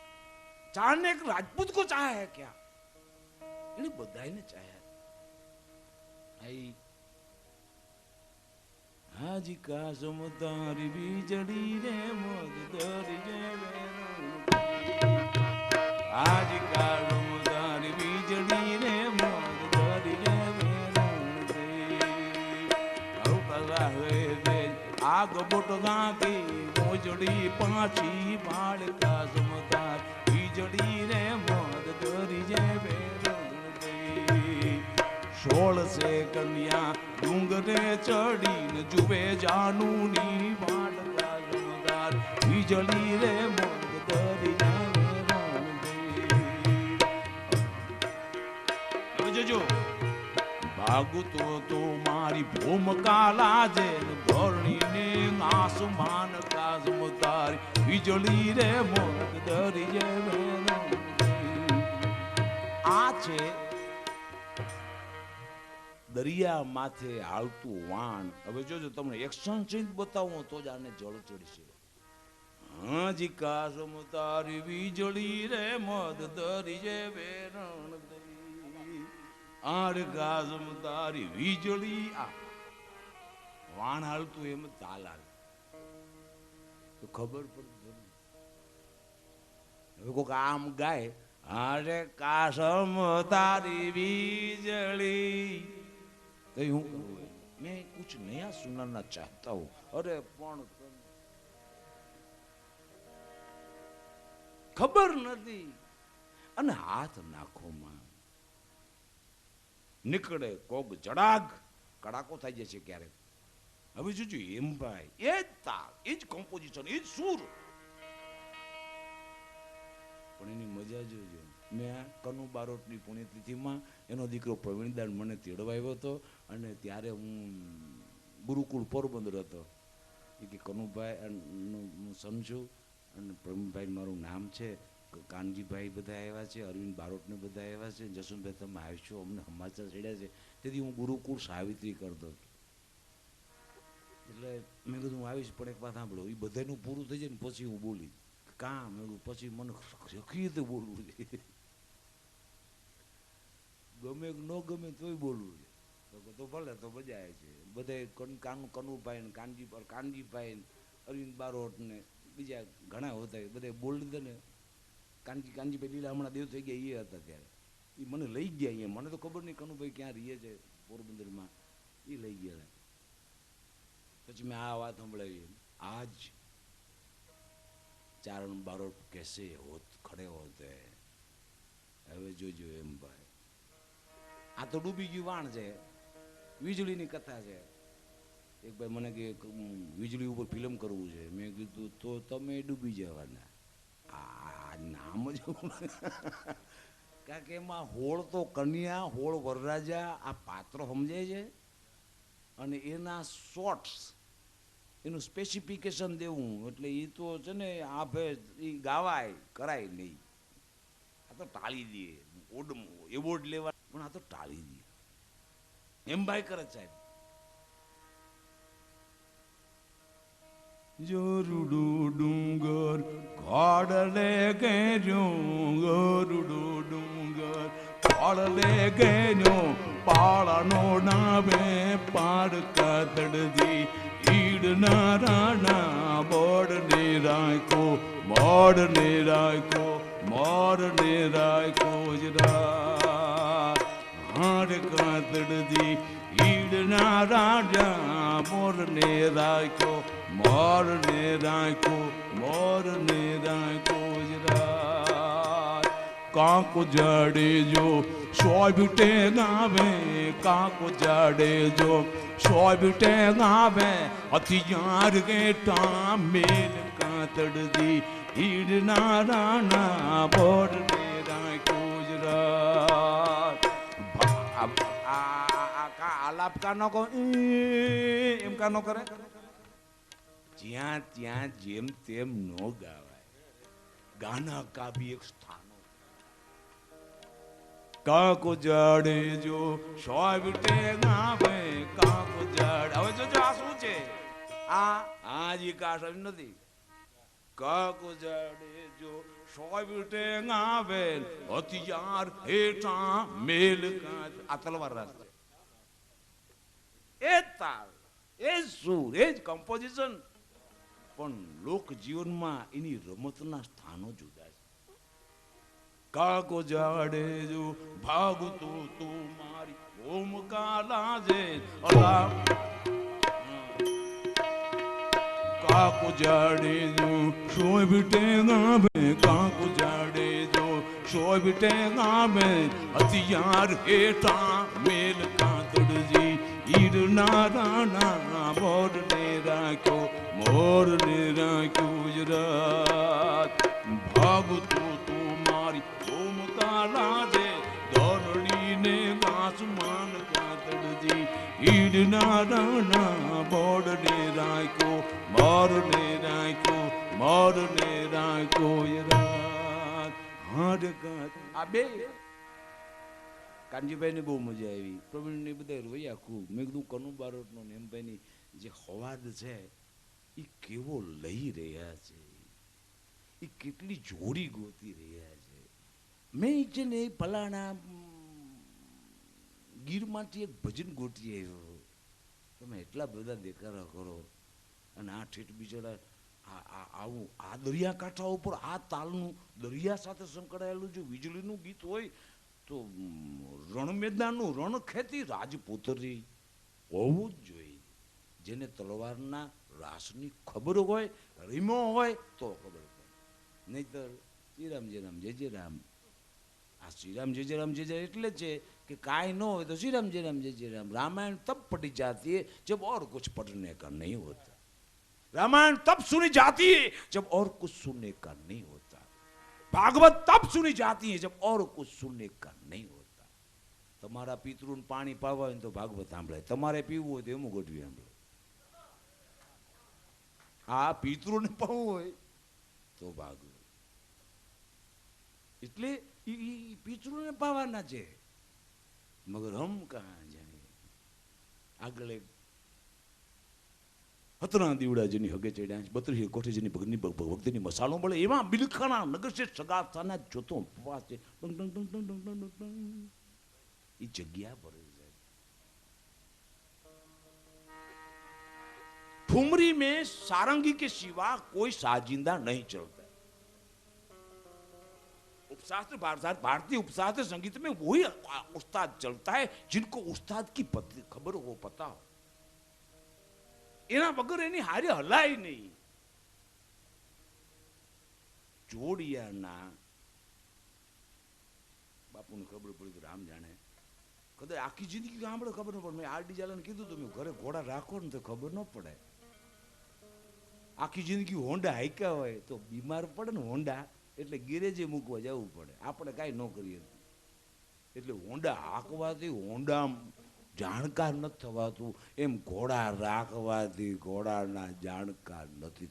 ચારણને એક રાજપૂત કો ચાહે હે ક્યાં? એને બધાને ચાહે. હાજી કાસમ તારી વીજળી રે મદ ધરી જે હાજી કાસમ તારી વીજળી રે મદ ધરી જે આગ બોટ ગાંકી મોજડી પાછી બાળ કાસમ તાર વીજળી રે મદ ધરી જે 16 સે કન્યા ડુંગરે ચડીને જુએ જાનુની વાટ કાજમદાર વીજળી રે મોગ ધરી જોજો ભાગતો તો મારી ભૂમકા લાજે ધરણીને આસમાન કાજમદાર વીજળી રે મોગ ધરી આ છે દરિયા માથે હાલતું વાણ. હવે જોજો તમને એક્શન સીન બતાવું તો જ આને જળ ચડશે. હાજી કાસમ તારી વીજળી રે મદ ધરી જે વેરણ દઈ આર કાસમ તારી વીજળી. આ વાણ હાલતું એમ તાલ હાલ તો ખબર પડે. હવે કોક આમ ગાય આરે કાસમ તારી વીજળી तो यूं करूँ मैं कुछ नया सुनाना चाहता हूँ. अरे पण ખબર નથી અને હાથ નાખો માં નીકળે કોક જડાગ કડાકો થઈ જાય છે ક્યારેક. હવે જોજો એમ ભાઈ એ જ તાલ, એ જ કમ્પોઝિશન, એ જ સૂર, પણ એની મજા જોજો. મેં કનુ બારોટની પુણ્યતિથિમાં એનો દીકરો પ્રવીણદાન મને તેડવા આવ્યો હતો અને ત્યારે હું ગુરુકુળ પોરબંદર હતો. એ કે કનુભાઈ હું સમજું અને પ્રવીણભાઈ મારું નામ છે, કાનજીભાઈ બધા આવ્યા છે, અરવિંદ બારોટને બધા આવ્યા છે, જસવંતભાઈ તમે આવશો, અમને સમાચાર ચડ્યા છે. તેથી હું ગુરુકુળ સાવિત્રી કરતો હતો. એટલે મેં કીધું હું આવીશ, પણ એક વાત સાંભળો, એ બધાનું પૂરું થઈ જાય ને પછી હું બોલી કામ પછી મને સખી રીતે બોલવું છે. ગમે ન ગમે તોય બોલવું છે તો ભલે, તો મજા આવે છે. બધા કનુભાઈ ને કાનજીભાઈ ને અરવિંદ બારોટ ને બીજા ઘણા હતા, બધા બોલી દે ને. કાનજીભાઈ લીલા હમણાં દેવ થઈ ગયા એ હતા ત્યારે, એ મને લઈ ગયા અહીંયા. મને તો ખબર નહીં કનુભાઈ ક્યાં રહીએ છે પોરબંદરમાં, એ લઈ ગયા. પછી મેં આ વાત સંભળાવી. આજ ચારણ બારોટ कैसे होत खड़े होते. હવે જોજો એમ ભાઈ, આ તો ડૂબી ગયું વાણ છે, વીજળીની કથા છે. એક ભાઈ મને કે વીજળી ઉપર ફિલ્મ કરવું છે. મેં કીધું તો તમે ડૂબી જવાના. આ નામ જ કારણ કે એમાં હોળ તો કન્યા, હોળ વરરાજા, આ પાત્રો સમજાય છે અને એના શોર્ટ્સ, એનું સ્પેસિફિકેશન દેવું, એટલે એ તો છે ને આ ભાઈ એ ગાવાય કરાય નહીં. આ તો ટાળી દે, એવોર્ડ લેવા પણ આ તો ટાળી દે એમ ભાઈ કરે સાહેબ. જોરુડુ ડુંગર ઘોડલે ગેજો, ગરુડુ ડુંગર ઘોડલે ગેજો, પાળનો નામે પાડકા તડજી, ઈડના રાણા બોડને રાયકો, મોડને રાયકો, મોરને રાયકો જરા હાડકા તડજી, ઈડના રાજા મોરને રાયકો, મોરને રાયકો, મોરને રાયકો જરા. કાંકો જાડેજો સોબીટે ગાવે, કાંકો જાડેજો સોબીટે ગાવે, હથિયાર ગેટા મેલ કાતડજી, ઈડના રાણા બોરને રાયકો જરા. આલાપ કાનો કો એમ કાનો કરે, જ્યાં ત્યાં જેમ તેમ નો ગાવાય. ગાના કા ભી એક સ્થાનો. કાકો જાડેજો સોબીટે ગાવે, કાકો જાડ. હવે જોજો આ શું છે, આ જી કાશ નથી. કાકો જાડેજો સોબીટે ગાવે, હથિયાર હેઠા મેલ કાત. આ તલવાર રાસ છે. એ તાલ, એ સુર, એ જ કમ્પોઝિશન. પણ લોક જીવનમાં એની રમતના સ્થાનો જુદા છે. કાકો જાડેજો ભાગતું તું મારી ભૂમકા લાજે, અલા કાકો જાડેજો સોબીટે ગાવે, કાકો જાડેજો સોબીટે ગાવે, હથિયાર હેઠા મેલ કાતડજી, ઈડના રાણા મોરને રાખ્યો, મોરને રાખ્યો ગુજરાત. ભાગતું તું મારી ભૂમકા લાજે, દોરડીને આસમાન કાતડજી, ઈડના રાણા મોરને રાખ્યો, મોરને રાખ્યો, મોરને રાખ્યો ગુજરાત. હાડકાત. આ બે કાનજીભાઈ ને બહુ મજા આવી, પ્રવીણ ને બધા રોયા ખૂબ. મેં કીધું કનુ બારોટનો ને એમભાઈ ની જે હવાદ છે એ કેવો લઈ રહ્યા છે, એ કેટલી જોડી ગોતી રહ્યા છે. મેં છે ને ફલાણા ગીરમાંથી એક ભજન ગોતી આવ્યો, તમે એટલા બધા દેખાડા કરો અને આ ઠેઠ બિચારા આવું આ દરિયાકાંઠા ઉપર આ તાલનું દરિયા સાથે સંકળાયેલું જો વીજળીનું ગીત હોય તો રણ મેદાનનું રણ ખેતી રાજપુતરી હોવું જ જોઈએ. જેને તલવારના રાસની ખબર હોય, રીમો હોય તો ખબર પડે, નહીતર શ્રીરામ જય રામ જય જય રામ. આ શ્રીરામ જય જય રામ જય જય એટલે છે કે કાંઈ ન હોય તો શ્રીરામ જય રામ જય જય રામ. रामायण तब पढ़ी जाती है जब और कुछ पढ़ने का नहीं होता. रामायण तब सुनी जाती है जब और कुछ सुनने का नहीं होता. भागवत तब सुनी जाती है जब और कुछ सुनने का नहीं होता. તમારા પિતૃને પાણી પાવા હોય તો ભાગવત સાંભળાય, તમારે પીવું હોય તો એમ ગોઠવી સાંભળે. આ પિતૃને પાવું હોય તો ભાગવત. એટલે પિતૃને પાવાના છે, મગર હમ કહા જાય. આગળ એક હતરા દીવડા જેની હગે ચડ્યા, 32 કોઠી જેની ભક્તિની મસાલો મળે એવા બિલખાના નગર છે સગા થાના જોતો ઉપવાસ છે. ડંગ ડંગ ડંગ ડંગ ડંગ ડંગ ડંગ. એ જગ્યા પર ठुमरी में सारंगी के सिवा कोई साजिंदा नहीं चलता. उपशास्त्र भारतीय उपशास्त्र संगीत में वही उस्ताद चलता है जिनको उस्ताद की खबर हो, पता हो. एना वगर एनी हारे हलाय नहीं. जोड़ियाना बापू ने खबर पड़ी तो राम जाने, कदे आखी जिंदगी सांभळे खबर न पड़े. मैं आरडी जालाने कीधुं तो मैं घरे घोड़ा राखो ने तो खबर न पड़े. आखी जिंदगी होंडा हाइका होय तो बीमार पड़े ने होंडा એટલે ગેરેજે મૂકવા જવું પડે, આપણે કાંઈ ન કરીએ. એટલે હોંડા હાંકવાથી હોંડા જાણકાર નથી થવાતું, એમ ઘોડા રાખવાથી ઘોડાના જાણકાર નથી.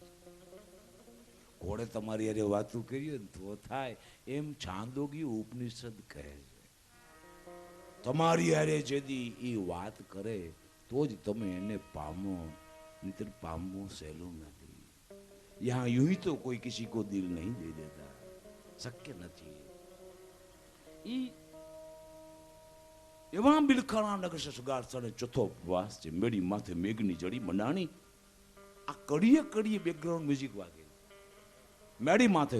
ઘોડે તમારી અરે વાતું કરીએ ને તો થાય, એમ છાંદોગી ઉપનિષદ કહે છે. તમારી હારે જેદી એ વાત કરે તો જ તમે એને પામો, નહીતર પામવું સહેલું નથી. યહાં यूं ही तो कोई किसी को दिल नहीं दे देता, શક્ય નથી. એવા બિલખાણા નગર સગાર સણે ચોથો ઉપવાસ છે. મેળી માથે મેઘની જડી મંડાણી. આ કડીએ કડીએ બેકગ્રાઉન્ડ મ્યુઝિક વાગે. મેળી માથે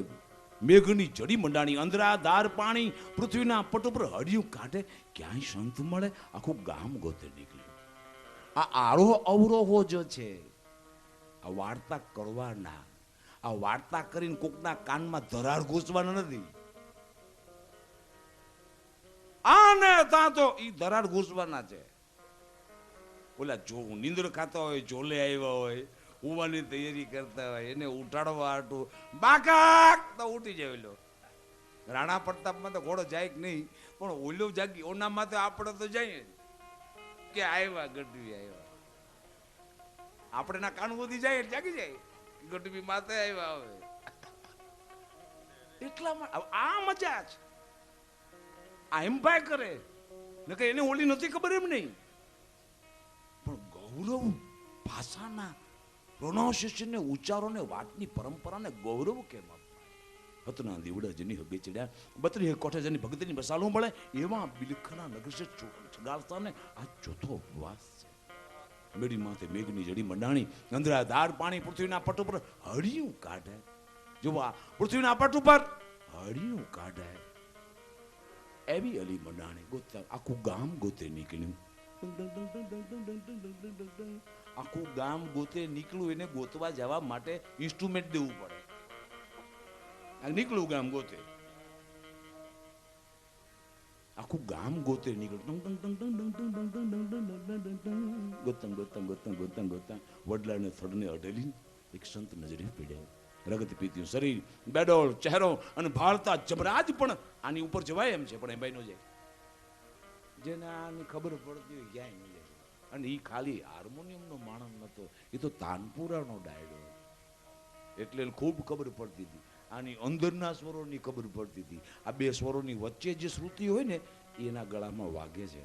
મેઘની જડી મંડાણી, અંધરાધાર પાણી પૃથ્વીના પટ ઉપર હળિયું કાઢે, ક્યાંય સંત મળે આખું ગામ ગોતે નીકળ્યું. આ આરોહ અવરોહો જો છે, આ વાર્તા કરવાના, આ વાર્તા કરીને કોકના કાનમાં ધરાર ઘૂસવાના નથી. આને ત્યાં તો ઈ ધરાર ઘૂસવાના છે. ઓલા જો નીંદર ખાતા હોય, જોલે આવ્યા હોય, ઉવાની તૈયારી કરતા હોય, એને ઉઠાડવા હાટું બાકાક તો ઉઠી જાય. રાણા પ્રતાપમાં તો ઘોડો જાય કે નહીં, પણ ઓલો જાગી ઓનામાં તો આપણે તો જઈએ કે આવ્યા ગઢવી આવ્યા. આપણે ના કાન વધી જાય જાગી જાય, ગઢવી માથે આવ્યા. હવે એટલામાં આ મજા છે. આ એમ્પાયર કરે ને કે એને ઓલી નથી ખબર એમ નહીં, પણ ગૌરવ ભાષાના પ્રોનાઉન્સિએશન ને ઉચ્ચારોને વાતની પરંપરાને ગૌરવ કેમ આપવા. હતના દીવડા જેની હગે ચડ્યા, બત્રી કોઠે જેની ભગતની બસાલો મળે, એવા બિલખના નગર છે ચગાડતાને આ ચોથો ઉપવાસ છે. મેળી માથે મેઘની જડી મંડાણી, અંધરાધાર પાણી પૃથ્વીના પટ ઉપર હળિયું કાઢે. જોવા પૃથ્વીના પટ ઉપર હળિયું કાઢે એવી અલી મંડાણી ગોતતા આખું ગામ ગોતે નીકળ્યું. આખું ગામ ગોતે નીકળ્યું. એને ગોતવા જવા માટે ઇન્સ્ટ્રુમેન્ટ દેવું પડે. નીકળ્યું ગામ ગોતે, આખું ગામ ગોતે નીકળ્યું. ગોતમ ગોતમ ગોતમ ગોતમ ગોતમ વડલાને થડને અડેલી એક સંત નજરે પીડ્યા. રગત પીત્યું શરીર, બેડોળ ચહેરો અને ભાળતા જમરાજ પણ આની ઉપર જવાય એમ છે, પણ એ ભાઈ નો જાય. જેને આની ખબર પડતી હોય ક્યાંય નહીં જાય. અને એ ખાલી હાર્મોનિયમનો માણસ નતો, એ તો તાનપુરાનો ડાયડો. એટલે ખૂબ ખબર પડતી હતી. આની અંદરના સ્વરોની ખબર પડતી હતી. આ બે સ્વરોની વચ્ચે જે શ્રુતિ હોય ને એના ગળામાં વાગે છે.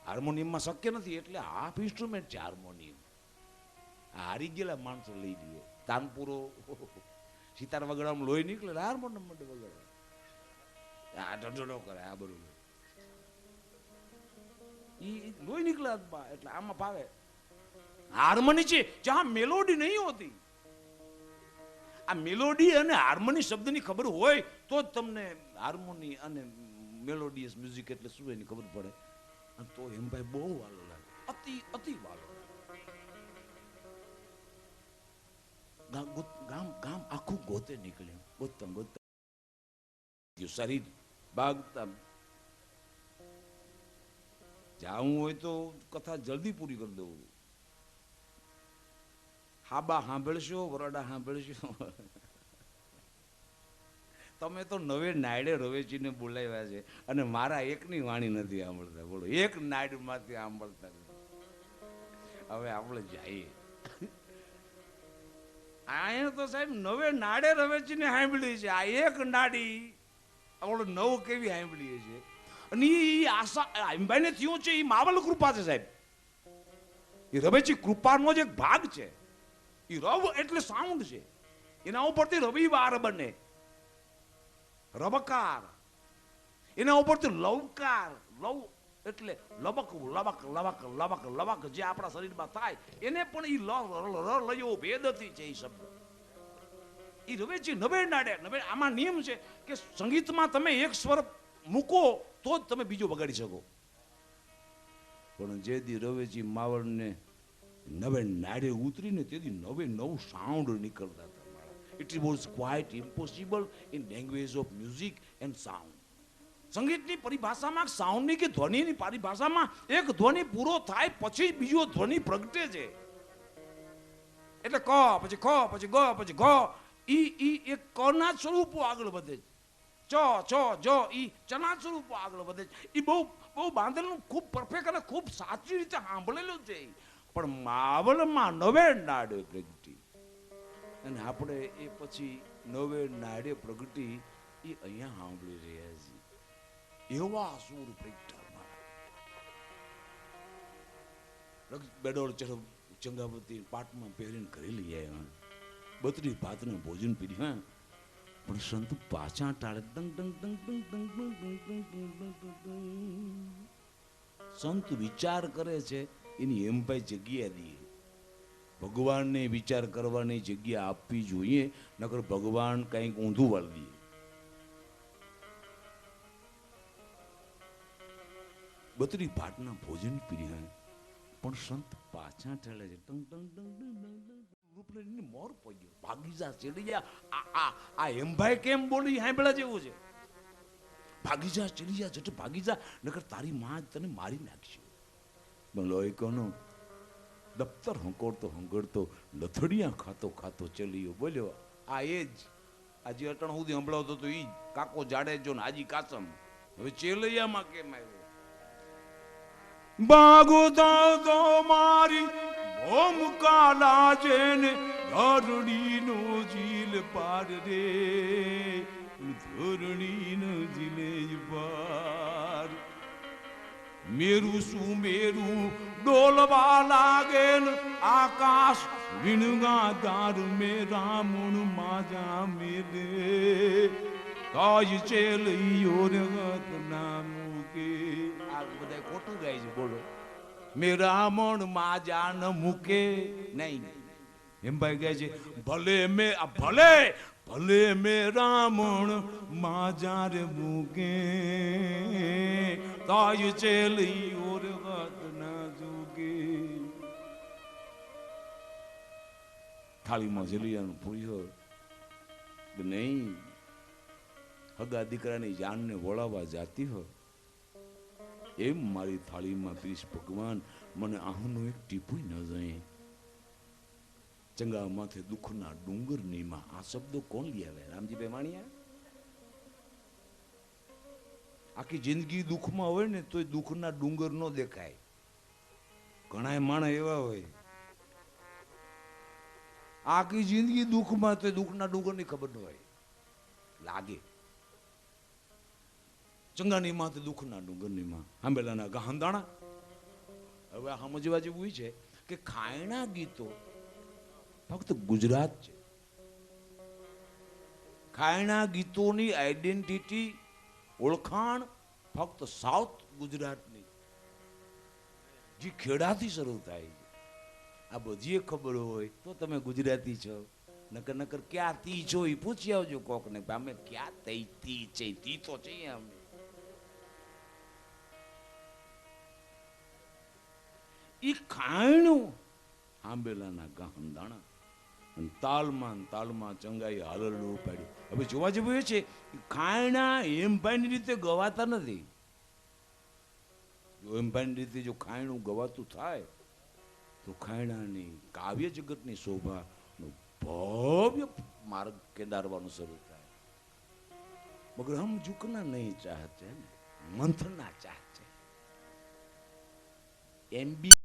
હાર્મોનિયમમાં શક્ય નથી, એટલે હાફ ઇન્સ્ટ્રુમેન્ટ છે હાર્મોનિયમ. હારી ગયેલા માણસો લઈ લઈએ. તાનપુરો સિતાર વગાડવામાં લોહી નીકળે, હાર્મોનિયમ માટે વગાડે, આ ઢઢડો કરે, આ બરોબર ઈ લોહી નીકળે હાથમાં. એટલે આમાં ભાવે હાર્મોની છે જ્યાં મેલોડી નહીં હોતી. આ મેલોડી અને હાર્મોની શબ્દની ખબર હોય તો જ તમને હાર્મોની અને મેલોડિયસ મ્યુઝિક એટલે શું એની ખબર પડે. અને તો એમ ભાઈ બહુ વાલો લાગે, અતિ અતિ વાલો. ગામ ગામ આખું ગોતે નીકળ્યું. ગોતમ ગોતમ શરીર ભાગતા. જાવું હોય તો કથા જલ્દી પૂરી કરી દઉં. હાબા સાંભળશો, વરડા સાંભળશો. તમે તો નવે નાયડે રવેચીને બોલાવ્યા છે અને મારા એકની વાણી નથી સાંભળતા. બોલો, એક નાયડ માંથી સાંભળતા. હવે આપણે જઈએ. અહીંયા તો સાહેબ નવે નાડે રવેચીને સાંભળી છે. આ એક નાડી આપણે નવ કેવી સાંભળીએ છે. અને એ આશા અંબાઈને થયું છે, એ માવલ કૃપા છે સાહેબ. એ રવેચી કૃપાનો જ એક ભાગ છે. એ રવ એટલે સાઉન્ડ છે, એના ઉપરથી રવિવાર બને, રબકાર. એના ઉપરથી લવકાર, લવ એટલે લબક લબક લબક લબક લબક જે આપણા શરીરમાં થાય એને પણ એ લયો ભેદથી છે. એ શબ્દ એ રવેચી નવે નાડે નવે. આમાં નિયમ છે કે સંગીતમાં તમે એક સ્વર મૂકો તો જ તમે બીજો વગાડી શકો. પણ જે દી રવેચી માવળને નવે નાડે ઉતરીને તેથી નવે નવ સાઉન્ડ નીકળતા હતા. It was quite impossible in language of music and sound. સંગીતની પરિભાષામાં, સાઉન્ડની કે ધ્વનિની પરિભાષામાં એક ધ્વનિ પૂરો થાય પછી બીજો ધ્વનિ પ્રગટે છે. એટલે ક પછી ખ પછી ગ પછી ઘ ઈ એક કના સ્વરૂપો આગળ વધે છે, ઈ ચના સ્વરૂપો આગળ વધે છે. એ બહુ બહુ બાંધેલું ખૂબ પરફેક્ટ અને ખૂબ સાચી રીતે સાંભળેલું છે. પણ માવલમાં નવે નાડે પ્રગટી, અને આપણે એ પછી નવે નાડે પ્રગટી એ અહીંયા સાંભળી રહ્યા છીએ. એવા સુર પ્રગટા મારા બેડોળ ચઢ ચંગાવતી પાટમાં પહેરીને ઘરે લઈ આવ્યા, બત્રી ભાતનું ભોજન પીધું. હા, પણ સંત પાછા ટાળે. ડંગ ડંગ ડંગ ડંગ ડંગ ડંગ ડંગ ડંગ ડંગ ડંગ. સંત વિચાર કરે છે એની એમ ભાઈ જગ્યા દઈએ. ભગવાનને વિચાર કરવાની જગ્યા આપવી જોઈએ, નકર ભગવાન કંઈક ઊંધું વાળી દે. બત્રી ભાટના ભોજન પીર્યા, પણ સંત પાછા ઠેલે છે. ટંગ ટંગ ટંગ ટંગ મોર પડ્યો, ભાગી જા ચડી જા. આ એમભાઈ કેમ બોલી સાંભળા જેવું છે. ભાગી જા ચડી જા, જટ ભાગી જા, નકર તારી માં તને મારી નાખશે. લોહી કોનો દફતર હંકોડતો લથડિયા ખાતો ખાતો ચલ્યો. બોલ્યો આ એ જ આજે અટણ સુધી સંભળાવતો તો ઈ જ કાકો જાડેજો ને હાજી કાસમ. હવે ચેલૈયામાં કેમ આવ્યો? બાગુતા તો મારી ભોમકા લાજે ને ધરણીનો જીલ પાર રે, ધરણીનો જીલે પાર. મેરું શું મેરું ડોલવા લાગે ને આકાશ વિણગા દાર મે રામણ માજા મેલે કાય ચેલૈયો રગત નામું કે. આ બધા ખોટું ગાય છે. બોલો મે રામણ માજા ન મૂકે નહીં. એમ ભાઈ કહે છે ભલે મે રામણ માજા રે મૂકે તાય ચેલૈયો રગત ના જોગે. થાળીમાં જલિયાનું પૂર્યો નહીં. હગા દીકરાની જાનને વળાવવા જાતી હોય એમ મારી થાળીમાં પીશ ભગવાન, મને આહનું એક ટીપું ન જાય. ચંગા માથે દુઃખના ડુંગર નીમાં. આ શબ્દો કોણ લઈ આવે? રામજીભાઈ માણિયા. આખી જિંદગી દુઃખમાં હોય ને તોય દુઃખના ડુંગર નો દેખાય. ઘણા માણસ એવા હોય આખી જિંદગી દુઃખમાં તો દુઃખના ડુંગરની ખબર ન હોય. લાગે ચંગાની માથે દુઃખના ડુંગરની માં આંબેલાના ગહાંદાણા. હવે આ સમજવા જેવું છે કે ખાયણા ગીતો ફક્ત ગુજરાત છે. ખાયણા ગીતોની આઈડેન્ટિટી ઓળખાણ ફક્ત સાઉથ ગુજરાતની, જે ખેડાથી શરૂ થાય છે. આ બધી ખબર હોય તો તમે ગુજરાતી છો. નકર ક્યાં તી છો એ પૂછી આવજો કોકને. અમે ક્યાં તી છે? તી તો છે અમે. ઈ ખાયણું આંબેલાના ગાંધાણા અને તાલમાં ચંગાઈ હાલરડું ઉપાડ્યું. હવે જોવા જેવું એ છે ખાયણા હેમભાઈની રીતે ગવાતા નથી. જો હેમભાઈની રીતે જો ખાયણું ગવાતું થાય તો ખાયણાની કાવ્ય જગતની શોભાનો ભવ્ય માર્ગ કેદારવાનું શરૂ થાય. મગર હમ ઝુકના નહીં ચાહતે, મંથના ચાહતે. એમબી